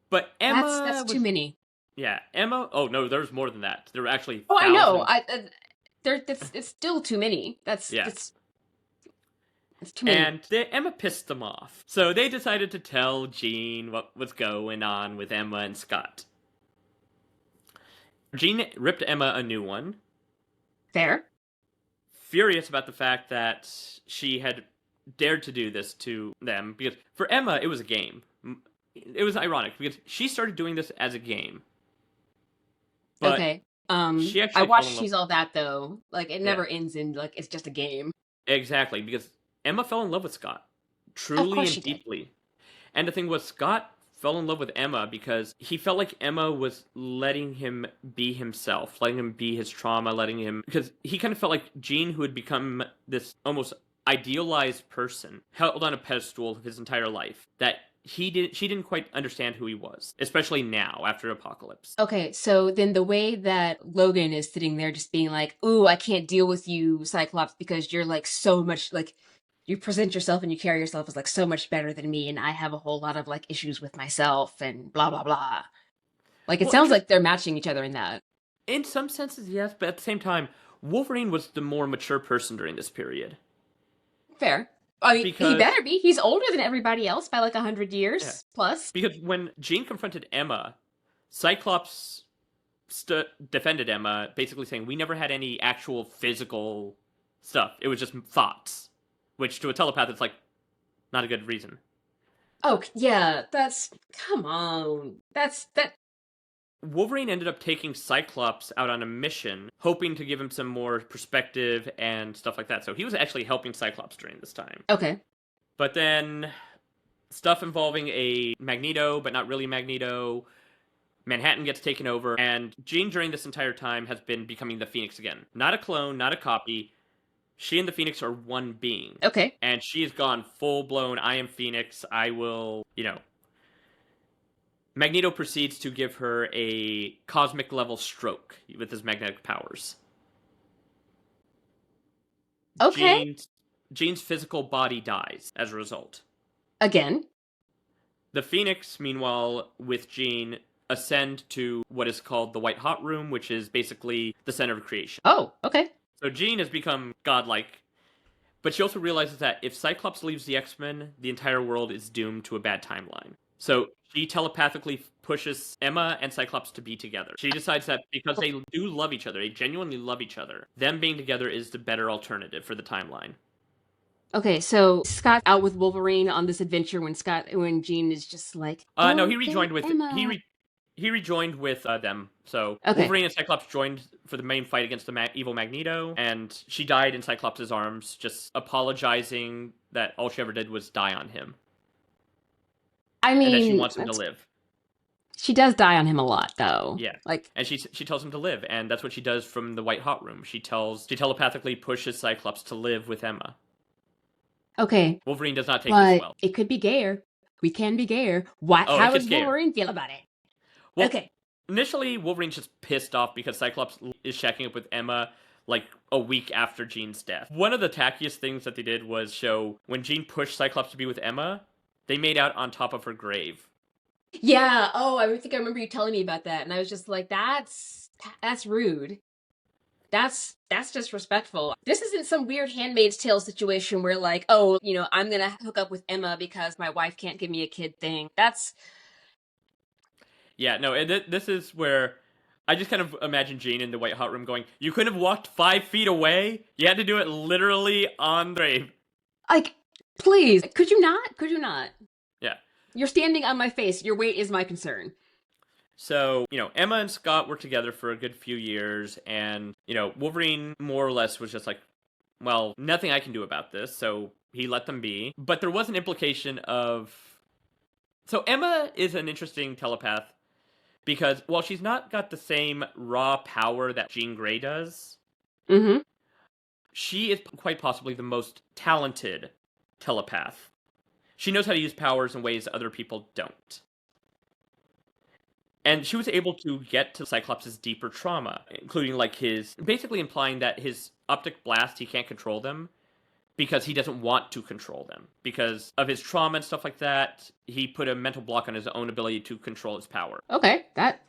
S2: But Emma...
S1: That's too many.
S2: Yeah, Emma... Oh, no, there's more than that. There were actually
S1: thousands. I know. It's still too many. It's too many.
S2: And Emma pissed them off. So they decided to tell Jean what was going on with Emma and Scott. Jean ripped Emma a new one.
S1: Fair.
S2: Furious about the fact that she had dared to do this to them, because for Emma, it was a game. It was ironic, because she started doing this as a game. But
S1: okay. I watched She's All That, though. Like, it never ends in, like, it's just a game.
S2: Exactly, because Emma fell in love with Scott. Truly and deeply. Did. And the thing was, Scott fell in love with Emma because he felt like Emma was letting him be himself, letting him be his trauma, because he kind of felt like Jean, who had become this almost idealized person, held on a pedestal his entire life, that she didn't quite understand who he was, especially now after Apocalypse.
S1: Okay, so then the way that Logan is sitting there just being like, ooh, I can't deal with you, Cyclops, because you're like so much like, you present yourself and you carry yourself as like so much better than me, and I have a whole lot of like issues with myself and blah blah blah. Like it sounds like they're matching each other in that.
S2: In some senses, yes, but at the same time, Wolverine was the more mature person during this period.
S1: Fair. I mean, he better be. He's older than everybody else by like 100 years plus.
S2: Because when Jean confronted Emma, Cyclops defended Emma, basically saying, we never had any actual physical stuff. It was just thoughts, which to a telepath, it's like not a good reason.
S1: Oh, yeah, come on. That.
S2: Wolverine ended up taking Cyclops out on a mission, hoping to give him some more perspective and stuff like that. So he was actually helping Cyclops during this time.
S1: Okay.
S2: But then stuff involving a Magneto, but not really Magneto. Manhattan gets taken over, and Jean during this entire time has been becoming the Phoenix again. Not a clone, not a copy. She and the Phoenix are one being.
S1: Okay.
S2: And she's gone full-blown, I am Phoenix, I will, Magneto proceeds to give her a cosmic-level stroke with his magnetic powers.
S1: Okay.
S2: Jean's physical body dies as a result.
S1: Again.
S2: The Phoenix, meanwhile, with Jean, ascend to what is called the White Hot Room, which is basically the center of creation.
S1: Oh, okay.
S2: So Jean has become godlike, but she also realizes that if Cyclops leaves the X-Men, the entire world is doomed to a bad timeline. So she telepathically pushes Emma and Cyclops to be together. She decides that because they do love each other, they genuinely love each other, them being together is the better alternative for the timeline.
S1: Okay, so Scott's out with Wolverine on this adventure when Jean is just like,
S2: no, he rejoined with
S1: Emma.
S2: He rejoined with them. So
S1: Okay.
S2: Wolverine and Cyclops joined for the main fight against the evil Magneto, and she died in Cyclops' arms, just apologizing that all she ever did was die on him.
S1: I mean,
S2: and that she wants him to live.
S1: She does die on him a lot, though.
S2: Yeah,
S1: like,
S2: and she tells him to live, and that's what she does from the White Hot Room. She telepathically pushes Cyclops to live with Emma.
S1: Okay,
S2: Wolverine does not take this well.
S1: It could be gayer. We can be gayer. How does Wolverine feel about it? Well, okay.
S2: Initially, Wolverine's just pissed off because Cyclops is shacking up with Emma like a week after Jean's death. One of the tackiest things that they did was show when Jean pushed Cyclops to be with Emma, they made out on top of her grave.
S1: Yeah. Oh, I think I remember you telling me about that, and I was just like, that's rude. That's disrespectful. This isn't some weird Handmaid's Tale situation where like, oh, I'm gonna hook up with Emma because my wife can't give me a kid thing. That's...
S2: Yeah, no, and this is where I just kind of imagine Jean in the White Hot Room going, you couldn't have walked 5 feet away? You had to do it literally on the grave.
S1: Like, please, could you not? Could you not?
S2: Yeah.
S1: You're standing on my face. Your weight is my concern.
S2: So, Emma and Scott worked together for a good few years, and, Wolverine more or less was just like, well, nothing I can do about this, so he let them be. But there was an implication of... So Emma is an interesting telepath, because while she's not got the same raw power that Jean Grey does, she is quite possibly the most talented telepath. She knows how to use powers in ways other people don't. And she was able to get to Cyclops' deeper trauma, including basically implying that his optic blast, he can't control them because he doesn't want to control them. Because of his trauma and stuff like that, he put a mental block on his own ability to control his power.
S1: Okay, that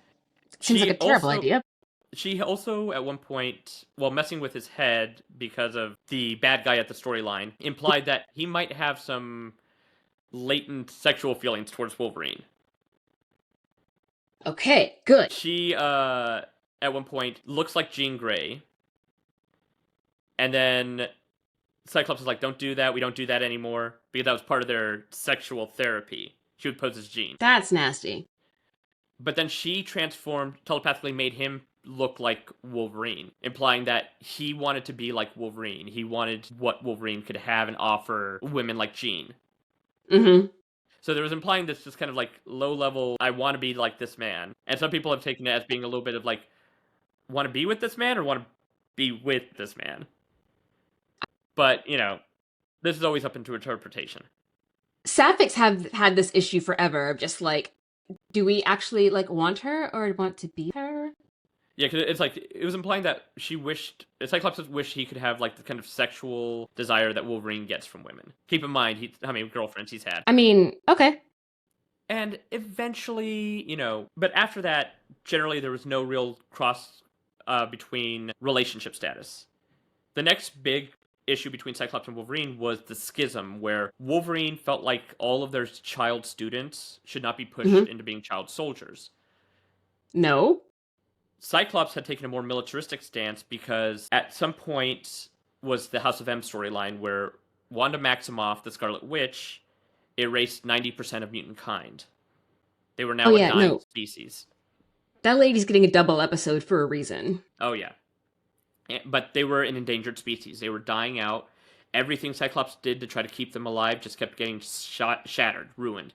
S1: seems like a terrible idea.
S2: She also, at one point, while messing with his head because of the bad guy at the storyline, implied that he might have some latent sexual feelings towards Wolverine.
S1: Okay, good.
S2: She, at one point, looks like Jean Grey. And then Cyclops is like, don't do that, we don't do that anymore. Because that was part of their sexual therapy. She would pose as Jean.
S1: That's nasty.
S2: But then she telepathically made him look like Wolverine, implying that he wanted to be like Wolverine. He wanted what Wolverine could have and offer women like Jean. So there was implying this just kind of like low-level, I want to be like this man. And some people have taken it as being a little bit of like, want to be with this man or want to be with this man? But, this is always up into interpretation.
S1: Sapphics have had this issue forever of just like, do we actually like want her or want to be her? Yeah,
S2: because it's like, it was implying that Cyclops wished he could have like the kind of sexual desire that Wolverine gets from women. Keep in mind how many girlfriends he's had.
S1: I mean, okay.
S2: And eventually, but after that, generally there was no real cross between relationship status. The next big issue between Cyclops and Wolverine was the schism, where Wolverine felt like all of their child students should not be pushed into being child soldiers.
S1: No.
S2: Cyclops had taken a more militaristic stance because at some point was the House of M storyline where Wanda Maximoff, the Scarlet Witch, erased 90% of mutant kind. They were now a dying species.
S1: That lady's getting a double episode for a reason.
S2: Oh, yeah. But they were an endangered species. They were dying out. Everything Cyclops did to try to keep them alive just kept getting shattered, ruined.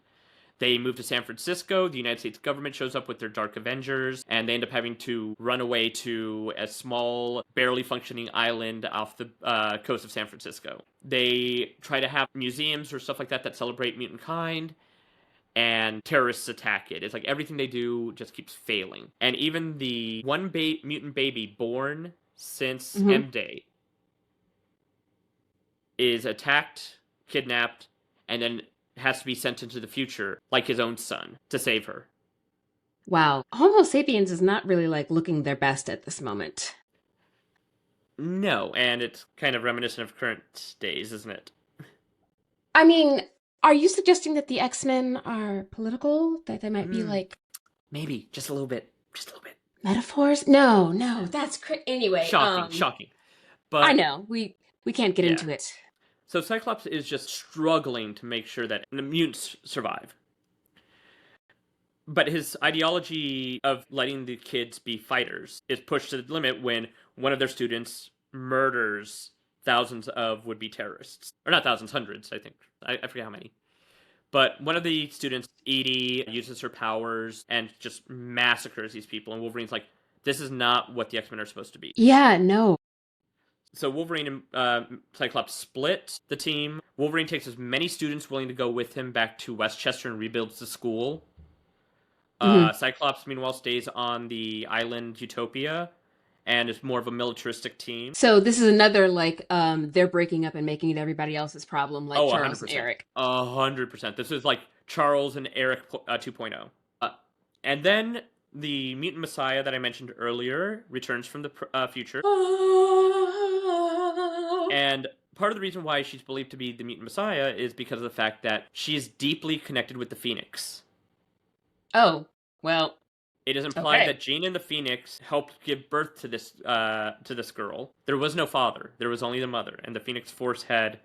S2: They moved to San Francisco. The United States government shows up with their Dark Avengers, and they end up having to run away to a small, barely functioning island off the coast of San Francisco. They try to have museums or stuff like that celebrate mutant kind, and terrorists attack it. It's like everything they do just keeps failing. And even the one mutant baby born since M-Day is attacked, kidnapped, and then has to be sent into the future like his own son to save her.
S1: Wow. Homo sapiens is not really like looking their best at this moment.
S2: No, and it's kind of reminiscent of current days, isn't it?
S1: I mean, are you suggesting that the X-Men are political? That they might be like...
S2: Maybe, just a little bit. Just a little bit.
S1: Metaphors? No, that's... Anyway.
S2: Shocking. But
S1: I know, we can't get into it.
S2: So Cyclops is just struggling to make sure that the mutants survive. But his ideology of letting the kids be fighters is pushed to the limit when one of their students murders thousands of would-be terrorists. Or not thousands, hundreds, I think. I forget how many. But one of the students, Edie, uses her powers and just massacres these people. And Wolverine's like, this is not what the X-Men are supposed to be.
S1: Yeah, no.
S2: So Wolverine and Cyclops split the team. Wolverine takes as many students willing to go with him back to Westchester and rebuilds the school. Cyclops, meanwhile, stays on the island Utopia and is more of a militaristic team.
S1: So this is another, like, they're breaking up and making it everybody else's problem, like Charles 100%. And Eric.
S2: 100%. This is like Charles and Eric 2.0. And then the mutant messiah that I mentioned earlier returns from the future. And part of the reason why she's believed to be the mutant messiah is because of the fact that she is deeply connected with the Phoenix.
S1: Oh, well.
S2: It is implied that Jean and the Phoenix helped give birth to this girl. There was no father. There was only the mother. And the Phoenix Force had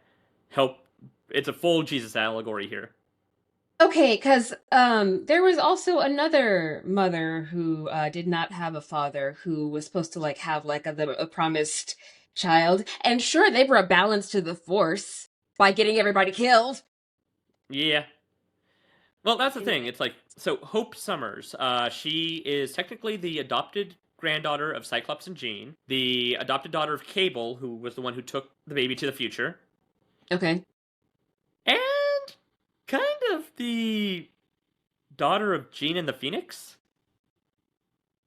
S2: helped. It's a full Jesus allegory here.
S1: Okay, because there was also another mother who did not have a father who was supposed to like have like a promised child. And sure, they brought balance to the Force by getting everybody killed.
S2: Yeah. Well, that's the thing. It's like, so Hope Summers, she is technically the adopted granddaughter of Cyclops and Jean, the adopted daughter of Cable, who was the one who took the baby to the future.
S1: Okay.
S2: And kind of the daughter of Jean and the Phoenix?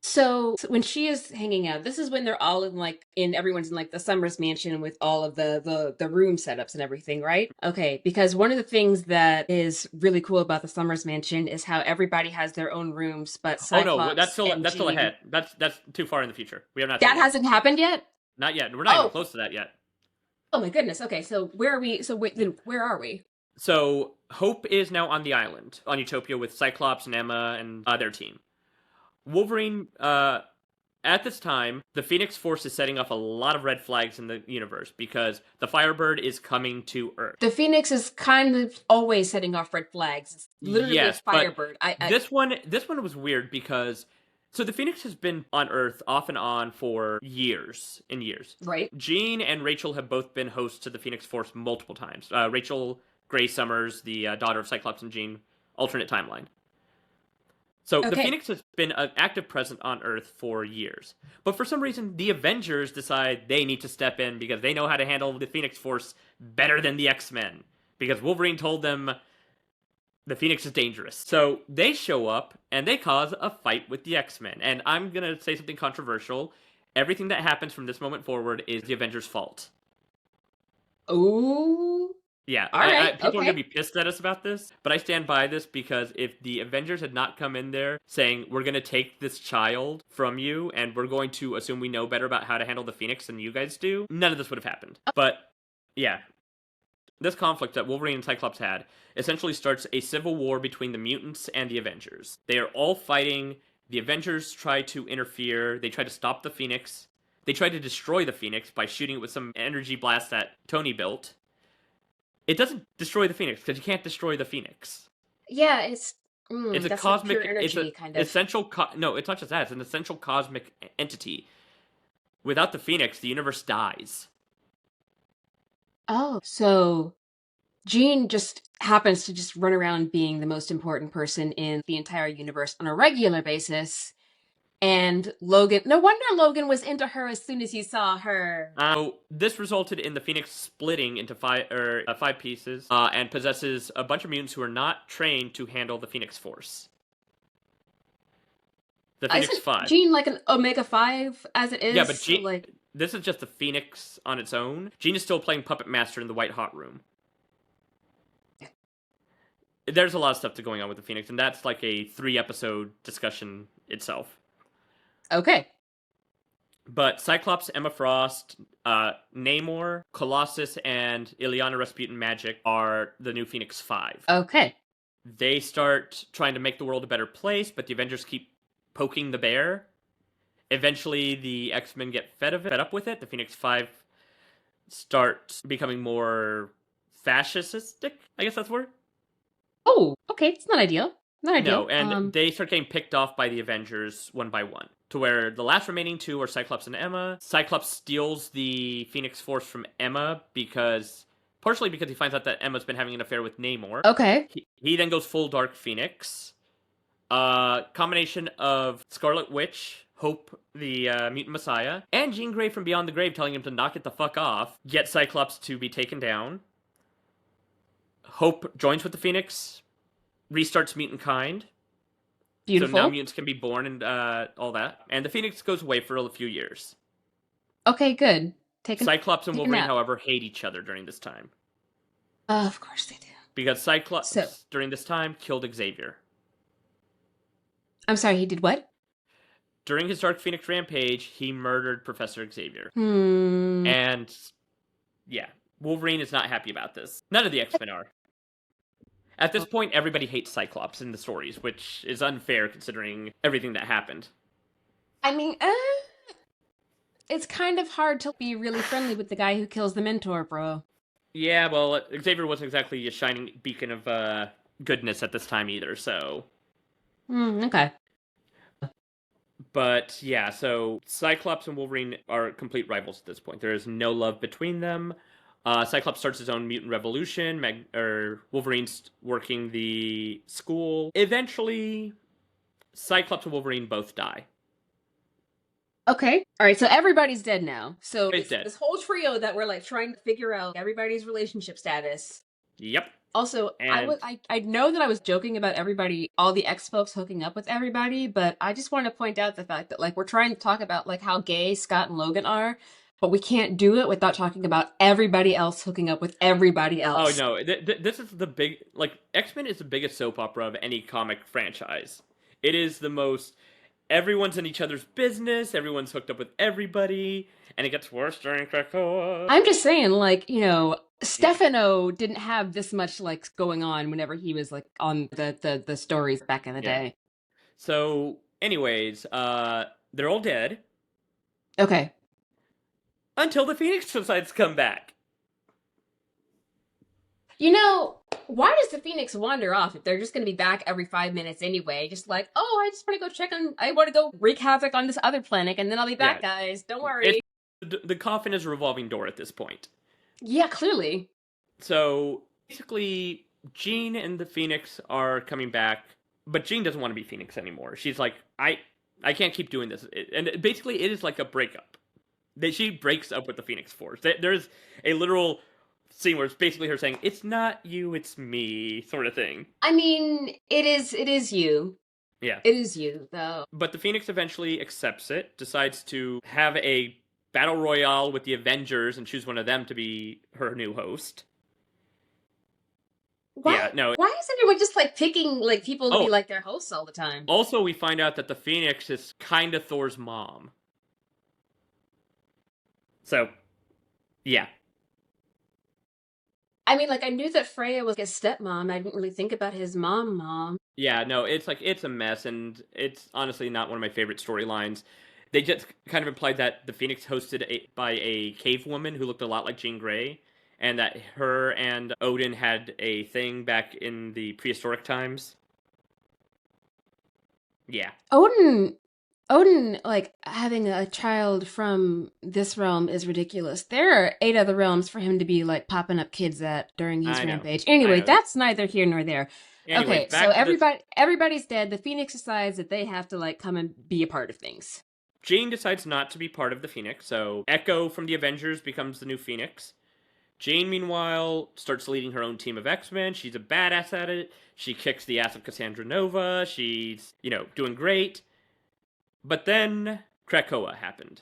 S1: So when she is hanging out, this is when they're all everyone's in like the Summers mansion with all of the room setups and everything, right? Okay, because one of the things that is really cool about the Summers mansion is how everybody has their own rooms, but Cyclops
S2: that's still ahead. That's too far in the future. We have not.
S1: That hasn't happened yet?
S2: Not yet. We're not even close to that yet.
S1: Oh my goodness. Okay, so where are we? So wait, then where are we?
S2: So Hope is now on the island on Utopia with Cyclops and Emma and their team. Wolverine, at this time, the Phoenix Force is setting off a lot of red flags in the universe because the Firebird is coming to Earth.
S1: The Phoenix is kind of always setting off red flags. It's literally a Firebird.
S2: This one was weird because so the Phoenix has been on Earth off and on for years and years.
S1: Right.
S2: Jean and Rachel have both been hosts to the Phoenix Force multiple times. Rachel Gray Summers, the daughter of Cyclops and Jean, alternate timeline. So the Phoenix has been an active presence on Earth for years. But for some reason, the Avengers decide they need to step in because they know how to handle the Phoenix Force better than the X-Men. Because Wolverine told them the Phoenix is dangerous. So they show up and they cause a fight with the X-Men. And I'm going to say something controversial. Everything that happens from this moment forward is the Avengers' fault.
S1: Ooh.
S2: Yeah, people are going to be pissed at us about this, but I stand by this because if the Avengers had not come in there saying, we're going to take this child from you and we're going to assume we know better about how to handle the Phoenix than you guys do, none of this would have happened. But, yeah, this conflict that Wolverine and Cyclops had essentially starts a civil war between the mutants and the Avengers. They are all fighting. The Avengers try to interfere. They try to stop the Phoenix. they try to destroy the Phoenix by shooting it with some energy blast that Tony built. It doesn't destroy the Phoenix because you can't destroy the Phoenix.
S1: Yeah,
S2: It's a
S1: that's
S2: cosmic.
S1: like pure energy,
S2: it's
S1: kind
S2: an
S1: of.
S2: essential. No, it's not just that. It's an essential cosmic entity. Without the Phoenix, the universe dies.
S1: Oh, so Jean just happens to just run around being the most important person in the entire universe on a regular basis. And Logan, no wonder Logan was into her as soon as he saw her.
S2: This resulted in the Phoenix splitting into five pieces, and possesses a bunch of mutants who are not trained to handle the Phoenix Force. The Phoenix
S1: Isn't
S2: 5.
S1: Jean like an Omega 5 as it is?
S2: Yeah, but
S1: like
S2: this is just the Phoenix on its own. Jean is still playing Puppet Master in the White Hot Room. There's a lot of stuff going on with the Phoenix, and that's like a 3-episode discussion itself.
S1: Okay.
S2: But Cyclops, Emma Frost, Namor, Colossus, and Ileana Rasputin Magic are the new Phoenix 5.
S1: Okay.
S2: They start trying to make the world a better place, but the Avengers keep poking the bear. Eventually, the X-Men get fed up with it. The Phoenix 5 start becoming more fascistic, I guess that's the word.
S1: Oh, okay. It's not ideal. Not ideal.
S2: No, and they start getting picked off by the Avengers one by one, to where the last remaining two are Cyclops and Emma. Cyclops steals the Phoenix Force from Emma partially because he finds out that Emma's been having an affair with Namor.
S1: Okay.
S2: He then goes full Dark Phoenix. Combination of Scarlet Witch, Hope, the Mutant Messiah, and Jean Grey from Beyond the Grave telling him to knock it the fuck off, get Cyclops to be taken down. Hope joins with the Phoenix, restarts mutant kind.
S1: Beautiful.
S2: So now mutants can be born and all that. And the Phoenix goes away for a few years.
S1: Okay, good.
S2: Cyclops and Wolverine, however, hate each other during this time.
S1: Of course they do.
S2: Because Cyclops, during this time, killed Xavier.
S1: I'm sorry, he did what?
S2: During his Dark Phoenix rampage, he murdered Professor Xavier. And, yeah, Wolverine is not happy about this. None of the X-Men are. At this point, everybody hates Cyclops in the stories, which is unfair considering everything that happened.
S1: I mean, it's kind of hard to be really friendly with the guy who kills the mentor, bro.
S2: Yeah, well, Xavier wasn't exactly a shining beacon of goodness at this time either, so...
S1: Okay.
S2: But, yeah, so Cyclops and Wolverine are complete rivals at this point. There is no love between them. Cyclops starts his own mutant revolution. Wolverine's working the school. Eventually, Cyclops and Wolverine both die.
S1: Okay. All right, so everybody's dead now. So
S2: it's dead.
S1: This whole trio that we're like trying to figure out everybody's relationship status.
S2: Yep.
S1: Also, I know that I was joking about all the X folks hooking up with everybody, but I just want to point out the fact that like we're trying to talk about like how gay Scott and Logan are, but we can't do it without talking about everybody else hooking up with everybody else.
S2: Oh no, this is the big X-Men is the biggest soap opera of any comic franchise. It is the most. Everyone's in each other's business. Everyone's hooked up with everybody, and it gets worse during Krakoa.
S1: I'm just saying, like, Stefano didn't have this much like going on whenever he was like on the stories back in the day.
S2: So, anyways, they're all dead.
S1: Okay.
S2: Until the Phoenix decides to come back.
S1: Why does the Phoenix wander off if they're just going to be back every 5 minutes anyway? Just like, I just want to go I want to go wreak havoc on this other planet, and then I'll be back, guys. Don't worry.
S2: The coffin is a revolving door at this point.
S1: Yeah, clearly.
S2: So, basically, Jean and the Phoenix are coming back, but Jean doesn't want to be Phoenix anymore. She's like, I can't keep doing this. And basically, it is like a breakup. She breaks up with the Phoenix Force. There's a literal scene where it's basically her saying, "It's not you, it's me," sort of thing.
S1: I mean, it is you.
S2: Yeah.
S1: It is you, though.
S2: But the Phoenix eventually accepts it, decides to have a battle royale with the Avengers and choose one of them to be her new host.
S1: Why is everyone just like picking like people to be like their hosts all the time?
S2: Also, we find out that the Phoenix is kind of Thor's mom. So, yeah.
S1: I mean, like, I knew that Freya was his stepmom. I didn't really think about his mom.
S2: Yeah, no, it's a mess, and it's honestly not one of my favorite storylines. They just kind of implied that the Phoenix hosted by a cave woman who looked a lot like Jean Grey, and that her and Odin had a thing back in the prehistoric times. Yeah.
S1: Odin, like, having a child from this realm is ridiculous. There are 8 other realms for him to be, like, popping up kids at during his
S2: I know.
S1: rampage. Anyway, that's neither here nor there.
S2: Anyway,
S1: Okay, so everybody's dead. The Phoenix decides that they have to, like, come and be a part of things.
S2: Jean decides not to be part of the Phoenix, so Echo from the Avengers becomes the new Phoenix. Jean, meanwhile, starts leading her own team of X-Men. She's a badass at it. She kicks the ass of Cassandra Nova. She's, doing great. But then Krakoa happened.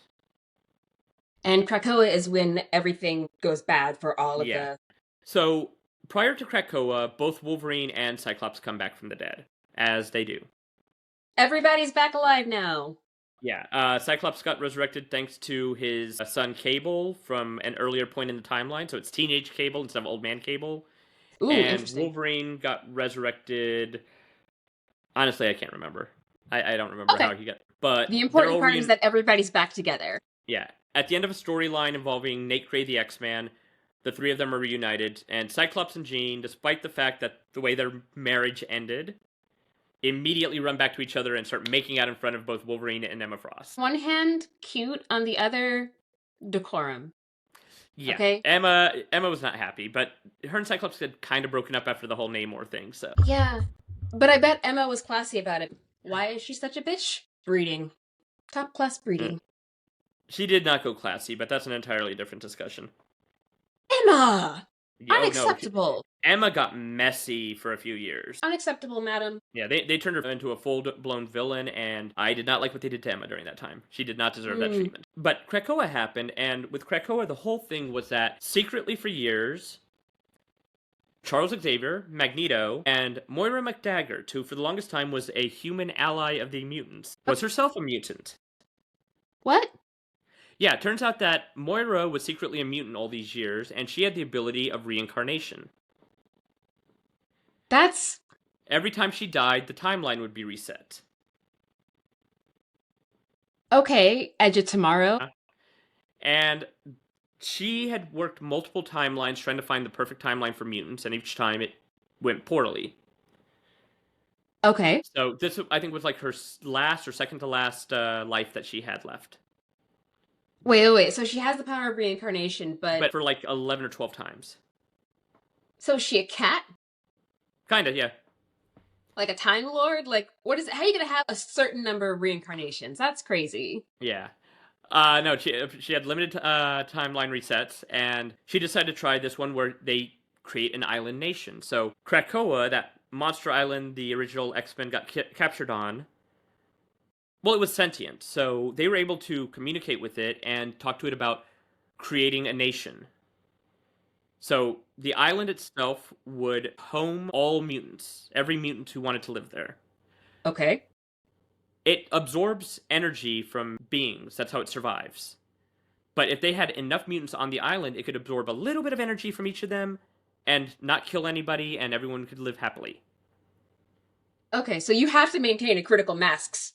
S1: And Krakoa is when everything goes bad for all of the...
S2: So, prior to Krakoa, both Wolverine and Cyclops come back from the dead, as they do.
S1: Everybody's back alive now.
S2: Yeah, Cyclops got resurrected thanks to his son Cable from an earlier point in the timeline, so it's teenage Cable instead of old man Cable.
S1: Ooh,
S2: and
S1: interesting.
S2: Wolverine got resurrected... Honestly, I can't remember. I don't remember how he got... But
S1: the important part is that everybody's back together.
S2: Yeah. At the end of a storyline involving Nate Gray the X-Man, the 3 of them are reunited, and Cyclops and Jean, despite the fact that the way their marriage ended, immediately run back to each other and start making out in front of both Wolverine and Emma Frost.
S1: One hand, cute, on the other, decorum.
S2: Yeah.
S1: Okay?
S2: Emma was not happy, but her and Cyclops had kind of broken up after the whole Namor thing, so...
S1: Yeah. But I bet Emma was classy about it. Why is she such a bitch? Breeding. Top class breeding.
S2: She did not go classy, but that's an entirely different discussion.
S1: Emma!
S2: Yeah,
S1: Unacceptable.
S2: Emma got messy for a few years.
S1: Unacceptable, madam.
S2: Yeah, they turned her into a full-blown villain, and I did not like what they did to Emma during that time. She did not deserve that treatment. But Krakoa happened, and with Krakoa, the whole thing was that, secretly for years, Charles Xavier, Magneto, and Moira McTaggart, who for the longest time was a human ally of the mutants, was herself a mutant.
S1: What?
S2: Yeah, it turns out that Moira was secretly a mutant all these years, and she had the ability of reincarnation.
S1: That's...
S2: Every time she died, the timeline would be reset.
S1: Okay, Edge of Tomorrow.
S2: And she had worked multiple timelines trying to find the perfect timeline for mutants, and each time it went poorly.
S1: Okay.
S2: So this, I think, was like her last or second to last life that she had left.
S1: Wait. So she has the power of reincarnation, but
S2: for like 11 or 12 times.
S1: So is she a cat?
S2: Kinda, yeah.
S1: Like a Time Lord? Like, what is it? How are you gonna have a certain number of reincarnations? That's crazy.
S2: Yeah. No, she had limited timeline resets, and she decided to try this one where they create an island nation. So Krakoa, that monster island the original X-Men got captured on, well, it was sentient, so they were able to communicate with it and talk to it about creating a nation. So the island itself would home all mutants, every mutant who wanted to live there.
S1: Okay.
S2: It absorbs energy from beings. That's how it survives. But if they had enough mutants on the island, it could absorb a little bit of energy from each of them and not kill anybody, and everyone could live happily.
S1: Okay, so you have to maintain a critical mass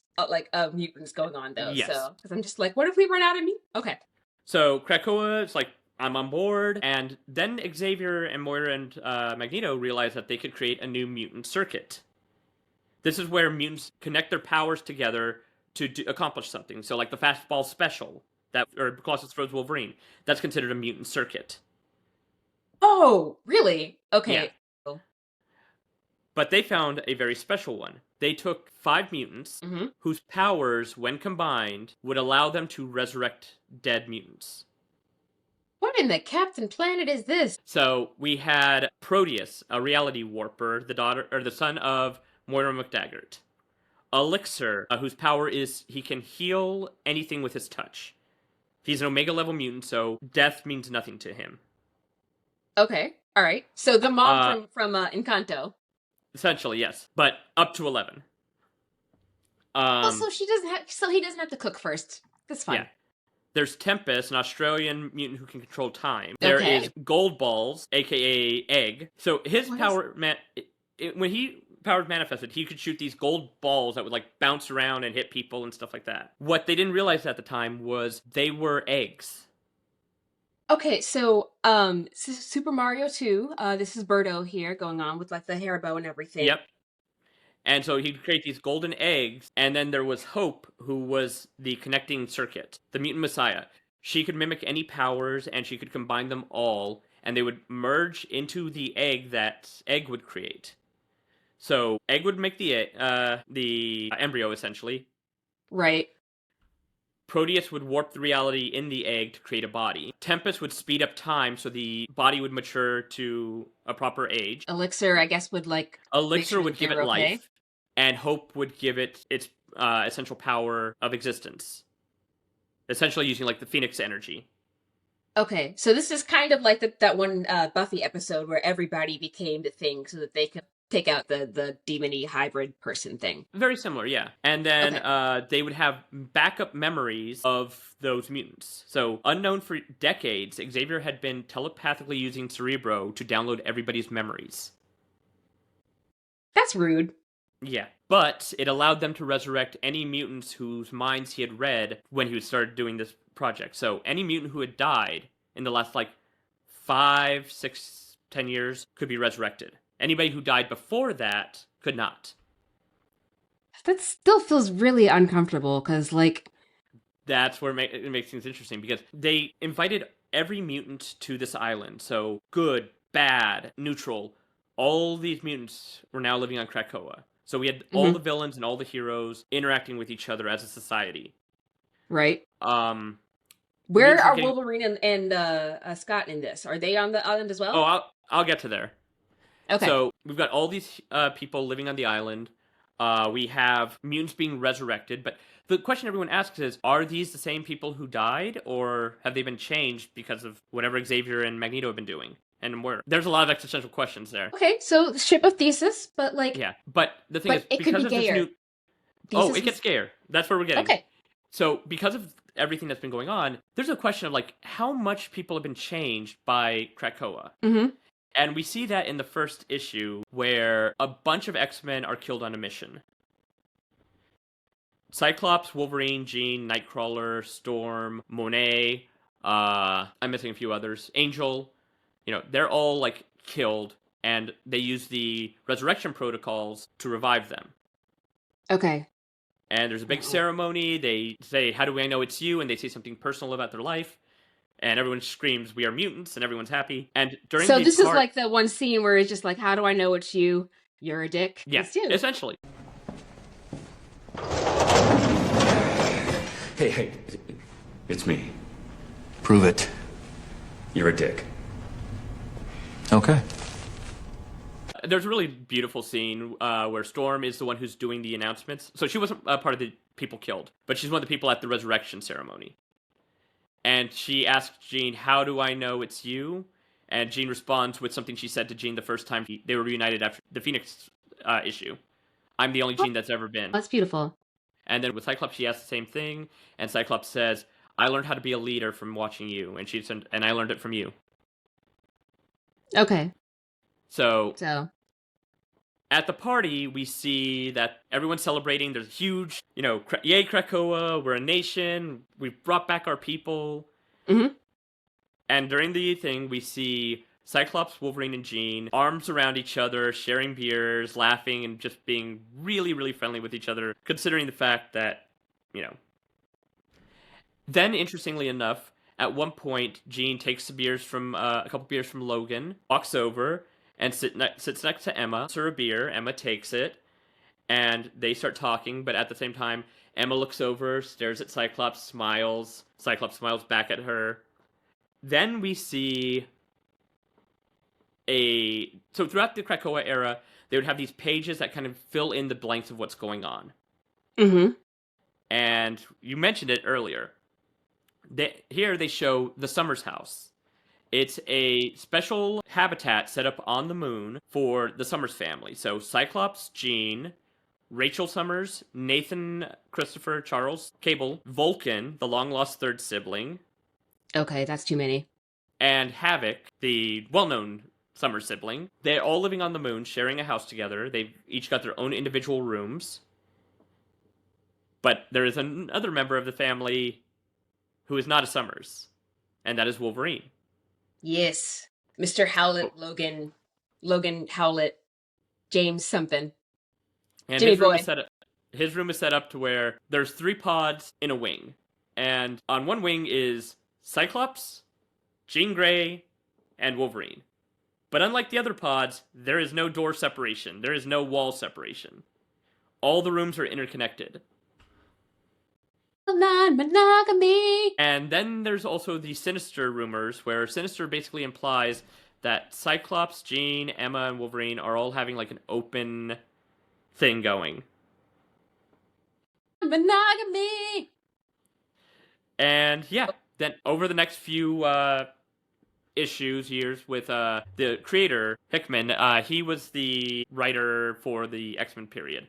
S1: of mutants going on, though.
S2: Yes.
S1: So, because I'm just like, what if we run out of mutants? Okay.
S2: So Krakoa is like, I'm on board, and then Xavier and Moira and Magneto realize that they could create a new mutant circuit. This is where mutants connect their powers together to accomplish something. So like the fastball special, or Colossus throws Wolverine, that's considered a mutant circuit.
S1: Oh, really? Okay.
S2: Yeah. But they found a very special one. They took 5 mutants whose powers, when combined, would allow them to resurrect dead mutants.
S1: What in the Captain Planet is this?
S2: So we had Proteus, a reality warper, the son of Moira McTaggart. Elixir, whose power is he can heal anything with his touch. He's an Omega level mutant, so death means nothing to him.
S1: Okay, all right. So the mob from Encanto.
S2: Essentially, yes, but up to 11.
S1: So he doesn't have to cook first. That's fine. Yeah.
S2: There's Tempest, an Australian mutant who can control time. There is Gold Balls, aka Egg. So his power meant when he powers manifested, he could shoot these gold balls that would like bounce around and hit people and stuff like that. What they didn't realize at the time was they were eggs.
S1: Okay, so Super Mario 2, this is Birdo here going on with like the Haribo and everything.
S2: Yep. And so he'd create these golden eggs, and then there was Hope, who was the connecting circuit, the mutant messiah. She could mimic any powers, and she could combine them all, and they would merge into the egg that Egg would create. So Egg would make the embryo, essentially.
S1: Right.
S2: Proteus would warp the reality in the egg to create a body. Tempest would speed up time so the body would mature to a proper age.
S1: Elixir, I guess, would like...
S2: Elixir would give it
S1: okay.
S2: life. And Hope would give it its essential power of existence. Essentially using, like, the Phoenix energy.
S1: Okay, so this is kind of like that one Buffy episode where everybody became the Thing so that they could take out the demon-y hybrid person thing.
S2: Very similar, yeah. And then they would have backup memories of those mutants. So, unknown for decades, Xavier had been telepathically using Cerebro to download everybody's memories.
S1: That's rude.
S2: Yeah, but it allowed them to resurrect any mutants whose minds he had read when he started doing this project. So any mutant who had died in the last, 5, 6, 10 years could be resurrected. Anybody who died before that could not.
S1: That still feels really uncomfortable, because,
S2: That's where it makes things interesting, because they invited every mutant to this island. So good, bad, neutral, all these mutants were now living on Krakoa. So we had all the villains and all the heroes interacting with each other as a society.
S1: Right. Where are Wolverine and Scott in this? Are they on the island as well?
S2: Oh, I'll get to there.
S1: Okay.
S2: So we've got all these people living on the island. We have mutants being resurrected, but the question everyone asks is, are these the same people who died, or have they been changed because of whatever Xavier and Magneto have been doing? And where? There's a lot of existential questions there.
S1: Okay, so the ship of Thesis, but
S2: Yeah, but the thing is,
S1: it
S2: because
S1: could be
S2: of
S1: gayer.
S2: this new... it gets gayer. That's where we're getting.
S1: Okay.
S2: So, because of everything that's been going on, there's a question of, how much people have been changed by Krakoa.
S1: Mm-hmm.
S2: And we see that in the first issue, where a bunch of X-Men are killed on a mission. Cyclops, Wolverine, Jean, Nightcrawler, Storm, Monet, I'm missing a few others, Angel, they're all, killed, and they use the resurrection protocols to revive them.
S1: Okay.
S2: And there's a big ceremony, they say, how do I know it's you? And they say something personal about their life. And everyone screams, we are mutants, and everyone's happy. And during
S1: So this is like the one scene where it's just like, how do I know it's you? You're a dick.
S2: Yeah,
S1: it's you.
S2: Essentially.
S3: Hey, it's me. Prove it. You're a dick. Okay.
S2: There's a really beautiful scene where Storm is the one who's doing the announcements. So she wasn't part of the people killed, but she's one of the people at the resurrection ceremony. And she asks Jean, how do I know it's you? And Jean responds with something she said to Jean the first time they were reunited after the Phoenix issue. I'm the only Jean that's ever been.
S1: That's beautiful.
S2: And then with Cyclops, she asks the same thing. And Cyclops says, I learned how to be a leader from watching you. And she said, and I learned it from you.
S1: Okay.
S2: So at the party, we see that everyone's celebrating. There's a huge, yay Krakoa, we're a nation, we've brought back our people.
S1: Mm-hmm.
S2: And during the thing, we see Cyclops, Wolverine, and Jean, arms around each other, sharing beers, laughing, and just being really, really friendly with each other, considering the fact that, Then, interestingly enough, at one point, Jean takes a couple beers from Logan, walks over, and sits next to Emma, serves her a beer. Emma takes it, and they start talking, but at the same time, Emma looks over, stares at Cyclops, smiles. Cyclops smiles back at her. Then we see So throughout the Krakoa era, they would have these pages that kind of fill in the blanks of what's going on.
S1: Mm-hmm.
S2: And you mentioned it earlier. Here they show the Summers house. It's a special habitat set up on the moon for the Summers family. So Cyclops, Jean, Rachel Summers, Nathan, Christopher, Charles, Cable, Vulcan, the long-lost third sibling.
S1: Okay, that's too many.
S2: And Havoc, the well-known summer sibling. They're all living on the moon, sharing a house together. They've each got their own individual rooms. But there is another member of the family who is not a Summers, and that is Wolverine.
S1: Yes. Mr. Howlett, Logan Howlett, James something.
S2: And
S1: Jimmy
S2: his room
S1: boy.
S2: his room is set up to where there's 3 pods in a wing. And on one wing is Cyclops, Jean Grey, and Wolverine. But unlike the other pods, there is no door separation. There is no wall separation. All the rooms are interconnected.
S1: Non-monogamy.
S2: And then there's also the Sinister rumors, where Sinister basically implies that Cyclops, Jean, Emma, and Wolverine are all having like an open thing going.
S1: Monogamy.
S2: And yeah, then over the next few years with the creator, Hickman, he was the writer for the X-Men period.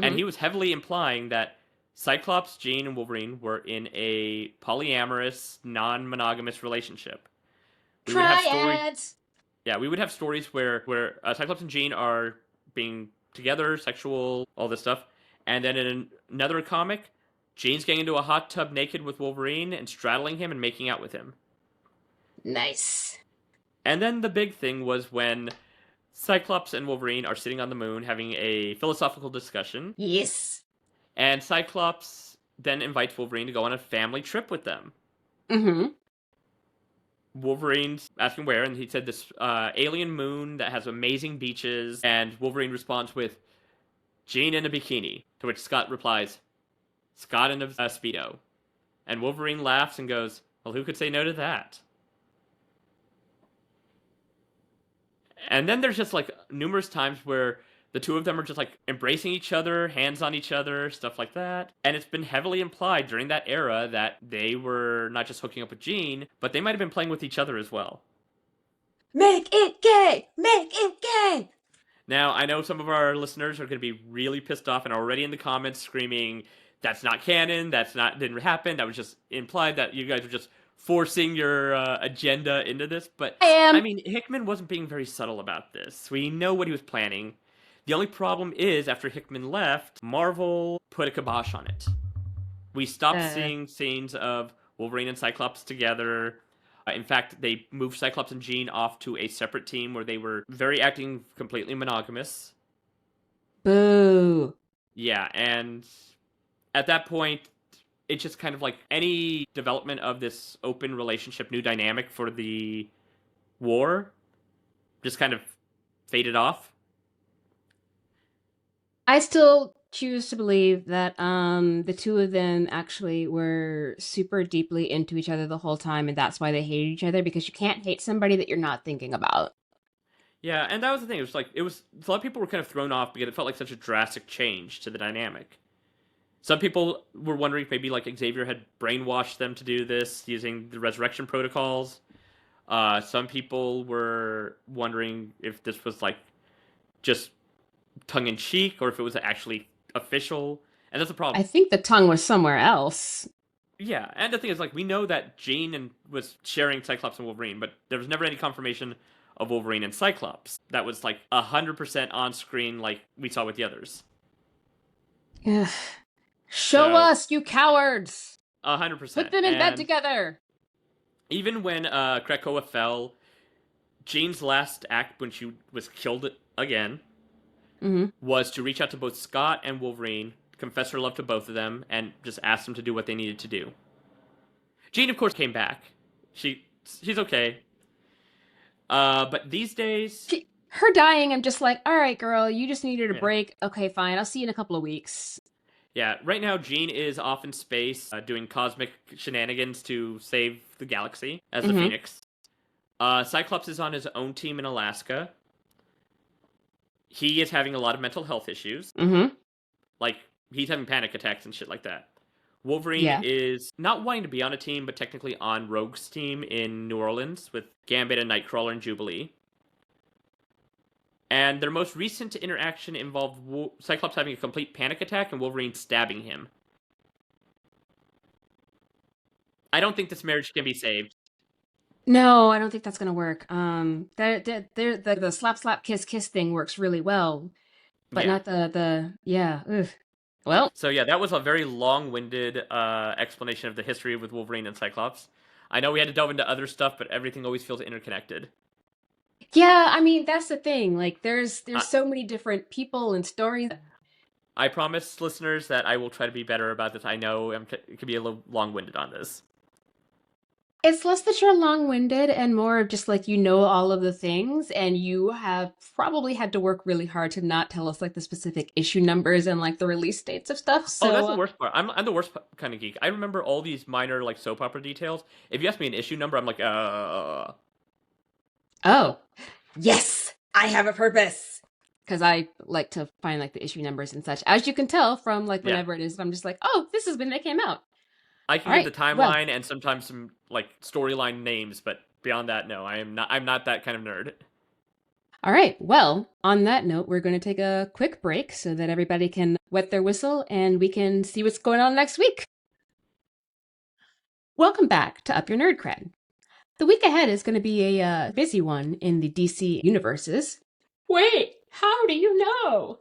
S2: And he was heavily implying that Cyclops, Jean, and Wolverine were in a polyamorous, non-monogamous relationship.
S1: Triads.
S2: We would have stories where Cyclops and Jean are being together, sexual, all this stuff. And then in another comic, Jean's getting into a hot tub naked with Wolverine and straddling him and making out with him.
S1: Nice.
S2: And then the big thing was when Cyclops and Wolverine are sitting on the moon having a philosophical discussion.
S1: Yes.
S2: And Cyclops then invites Wolverine to go on a family trip with them. Wolverine's asking where, and he said this alien moon that has amazing beaches, and Wolverine responds with, Jean in a bikini, to which Scott replies, Scott in a Speedo. And Wolverine laughs and goes, well, who could say no to that? And then there's just like numerous times where the two of them are just like embracing each other, hands on each other, stuff like that. And it's been heavily implied during that era that they were not just hooking up with Jean, but they might have been playing with each other as well.
S1: Make it gay! Make it gay!
S2: Now, I know some of our listeners are going to be really pissed off and already in the comments screaming, that's not canon, didn't happen, that was just implied, that you guys were just forcing your agenda into this. But, I mean, Hickman wasn't being very subtle about this. We know what he was planning. The only problem is, after Hickman left, Marvel put a kibosh on it. We stopped seeing scenes of Wolverine and Cyclops together. In fact, they moved Cyclops and Jean off to a separate team where they were acting completely monogamous.
S1: Boo.
S2: Yeah, and at that point, it's just kind of like any development of this open relationship, new dynamic for the war, just kind of faded off.
S1: I still choose to believe that the two of them actually were super deeply into each other the whole time, and that's why they hated each other, because you can't hate somebody that you're not thinking about.
S2: Yeah, and that was the thing. It was a lot of people were kind of thrown off because it felt like such a drastic change to the dynamic. Some people were wondering if maybe like Xavier had brainwashed them to do this using the resurrection protocols. Some people were wondering if this was like just tongue-in-cheek or if it was actually official. And that's the problem.
S1: I think the tongue was somewhere else.
S2: Yeah, and the thing is, like, we know that Jean was sharing Cyclops and Wolverine, but there was never any confirmation of Wolverine and Cyclops. That was like 100% on screen, like we saw with the others.
S1: Ugh. Show us, you cowards!
S2: 100%.
S1: Put them in bed together!
S2: Even when Krakoa fell, Jean's last act when she was killed again was to reach out to both Scott and Wolverine, confess her love to both of them, and just ask them to do what they needed to do. Jean, of course, came back. She's okay. But these days...
S1: Her dying, I'm just like, alright, girl, you just needed a break. Okay, fine, I'll see you in a couple of weeks.
S2: Yeah, right now Jean is off in space doing cosmic shenanigans to save the galaxy as the Phoenix. Cyclops is on his own team in Alaska. He is having a lot of mental health issues. Like, he's having panic attacks and shit like that. Wolverine is not wanting to be on a team, but technically on Rogue's team in New Orleans with Gambit and Nightcrawler and Jubilee. And their most recent interaction involved Cyclops having a complete panic attack and Wolverine stabbing him. I don't think this marriage can be saved.
S1: No, I don't think that's gonna work. The slap slap kiss kiss thing works really well, but
S2: Yeah.
S1: not the yeah. Ugh. Well,
S2: So yeah, that was a very long-winded explanation of the history with Wolverine and Cyclops. I know we had to delve into other stuff, but everything always feels interconnected.
S1: yeah. I mean, that's the thing. Like,
S2: I,
S1: there's so many different people and stories.
S2: I promise listeners that I will try to be better about this. I know it could be a little long-winded on this.
S1: It's less that you're long-winded and more of just like you know all of the things, and you have probably had to work really hard to not tell us like the specific issue numbers and like the release dates of stuff.
S2: Oh, that's the
S1: So,
S2: worst part. I'm the worst kind of geek. I remember all these minor like soap opera details. If you ask me an issue number, I'm like,
S1: oh, yes, I have a purpose. Because I like to find like the issue numbers and such. As you can tell from like
S2: Yeah.
S1: whenever it is, I'm just like, oh, this is when they came out.
S2: I
S1: All
S2: can give the
S1: right, well,
S2: timeline and sometimes some like storyline names, but beyond that, no, I am not. I'm not that kind of nerd.
S1: all right, well, on that note, we're going to take a quick break so that everybody can wet their whistle and we can see what's going on next week. Welcome back to Up Your Nerd Cred. The week ahead is going to be a busy one in the DC universes. Wait, how do you know?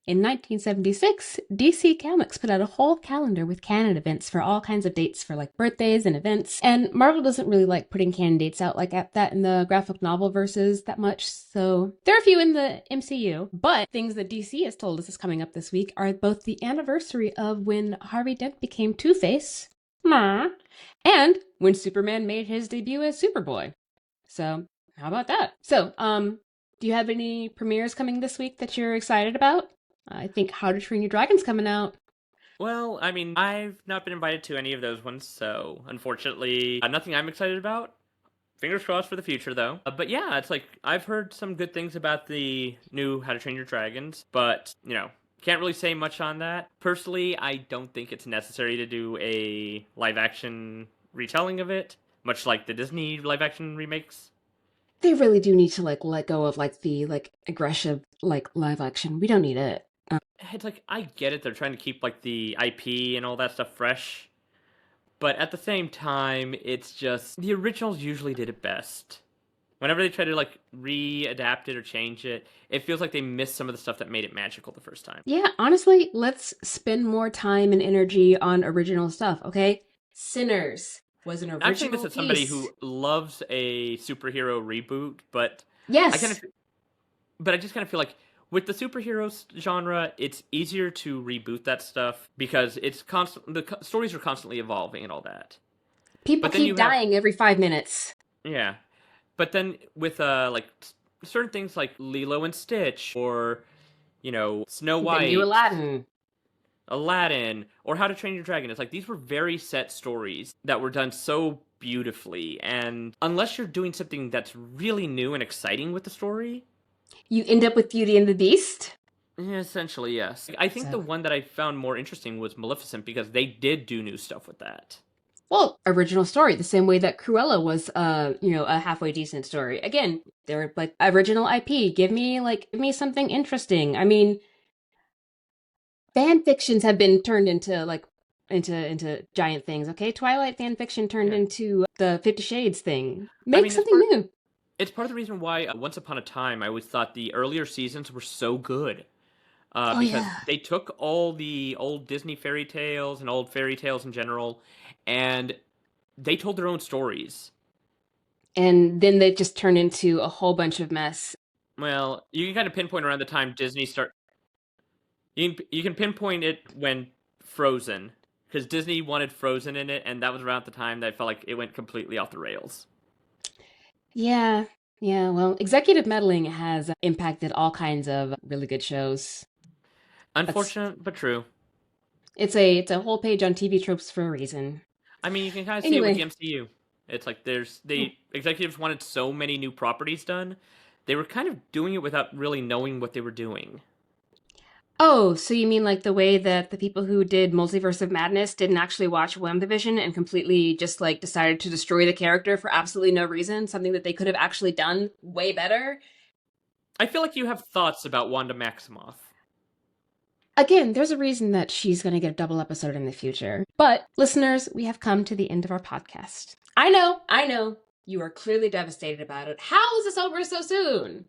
S1: In 1976, DC Comics put out a whole calendar with canon events for all kinds of dates for like birthdays and events. And Marvel doesn't really like putting canon dates out like that in the graphic novel verses that much. So there are a few in the MCU, but things that DC has told us is coming up this week are both the anniversary of when Harvey Dent became Two-Face, and when Superman made his debut as Superboy. So how about that? So, do you have any premieres coming this week that you're excited about? I think How to Train Your Dragon's coming out.
S2: Well, I mean, I've not been invited to any of those ones, so unfortunately, nothing I'm excited about. Fingers crossed for the future, though. But yeah, it's like I've heard some good things about the new How to Train Your Dragons, but can't really say much on that. Personally, I don't think it's necessary to do a live-action retelling of it, much like the Disney live-action remakes.
S1: They really do need to like let go of like the like aggressive like live action. We don't need it.
S2: It's like I get it; they're trying to keep like the IP and all that stuff fresh, but at the same time, it's just the originals usually did it best. Whenever they try to like readapt it or change it, it feels like they missed some of the stuff that made it magical the first time.
S1: Yeah, honestly, let's spend more time and energy on original stuff, okay? Sinners was an
S2: I'm saying this
S1: original
S2: as somebody
S1: piece.
S2: who loves a superhero reboot, but I kind
S1: Yes,
S2: of, but I just kind of feel like with the superhero genre, it's easier to reboot that stuff because it's constant. Stories are constantly evolving and all that.
S1: people
S2: But then
S1: keep
S2: you have,
S1: dying every 5 minutes.
S2: yeah. But then with like certain things like Lilo and Stitch or Snow
S1: The new
S2: White,
S1: Aladdin.
S2: Aladdin, or How to Train Your Dragon. It's like these were very set stories that were done so beautifully, and unless you're doing something that's really new and exciting with the story,
S1: You end up with Beauty and the Beast.
S2: essentially yes. I think the
S1: So,
S2: one that I found more interesting was Maleficent because they did do new stuff with that.
S1: well, original story, the same way that Cruella was, a halfway decent story. Again, they're like original IP. Give me something interesting. I mean, fan fictions have been turned into like into giant things. Okay, Twilight fan fiction turned
S2: Yeah.
S1: into the 50 Shades thing.
S2: I
S1: Make
S2: mean,
S1: something new.
S2: it's part of the reason why Once Upon a Time I always thought the earlier seasons were so good.
S1: Oh
S2: Because
S1: yeah.
S2: they took all the old Disney fairy tales and old fairy tales in general, and they told their own stories.
S1: And then they just turned into a whole bunch of mess.
S2: Well, you can kind of pinpoint around the time Disney start. You can pinpoint it when Frozen, because Disney wanted Frozen in it, and that was around the time that I felt like it went completely off the rails.
S1: Yeah. Yeah, well, executive meddling has impacted all kinds of really good shows. That's
S2: Unfortunate, but true.
S1: it's a whole page on TV tropes for a reason.
S2: I mean, you can kind of see it with the
S1: Anyway,
S2: MCU. It's like the executives wanted so many new properties done, they were kind of doing it without really knowing what they were doing.
S1: oh, so you mean like the way that the people who did Multiverse of Madness didn't actually watch WandaVision and completely just like decided to destroy the character for absolutely no reason, something that they could have actually done way better?
S2: I feel like you have thoughts about Wanda Maximoff.
S1: Again, there's a reason that she's going to get a double episode in the future. But listeners, we have come to the end of our podcast. I know, You are clearly devastated about it. How is this over so soon?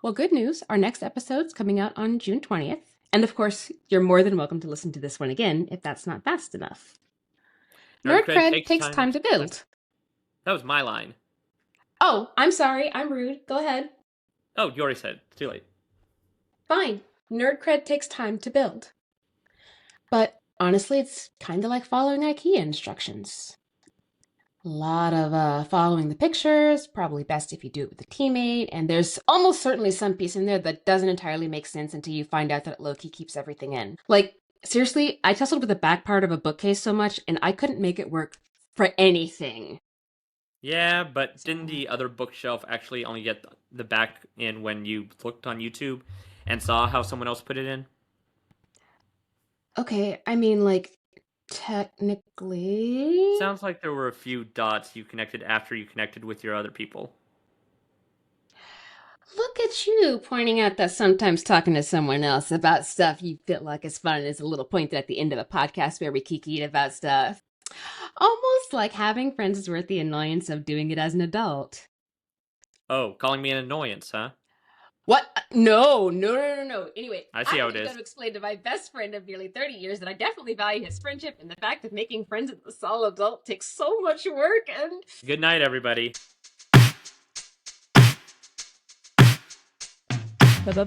S1: Well, good news. Our next episode's coming out on June 20th. And of course, you're more than welcome to listen to this one again if that's not fast enough. Nerd cred takes time to build.
S2: That was my line.
S1: Oh, I'm sorry. I'm rude. Go ahead.
S2: Oh, you already said it. It's too late.
S1: Fine. Nerd cred takes time to build. But honestly, it's kind of like following IKEA instructions. A lot of following the pictures, probably best if you do it with a teammate, and there's almost certainly some piece in there that doesn't entirely make sense until you find out that Loki keeps everything in. Like, seriously, I tussled with the back part of a bookcase so much, and I couldn't make it work for anything.
S2: Yeah, but didn't the other bookshelf actually only get the back in when you looked on YouTube and saw how someone else put it in?
S1: Okay, I mean, like, technically...
S2: Sounds like there were a few dots you connected after you connected with your other people.
S1: Look at you pointing out that sometimes talking to someone else about stuff you feel like is fun is a little pointed at the end of a podcast where we kiki about stuff. Almost like having friends is worth the annoyance of doing it as an adult.
S2: Oh, calling me an annoyance, huh?
S1: What? No. Anyway,
S2: I see how it
S1: I'm
S2: is.
S1: going to explain to my best friend of nearly 30 years that I definitely value his friendship and the fact that making friends as a solid adult takes so much work and...
S2: Good night, everybody.
S1: Ba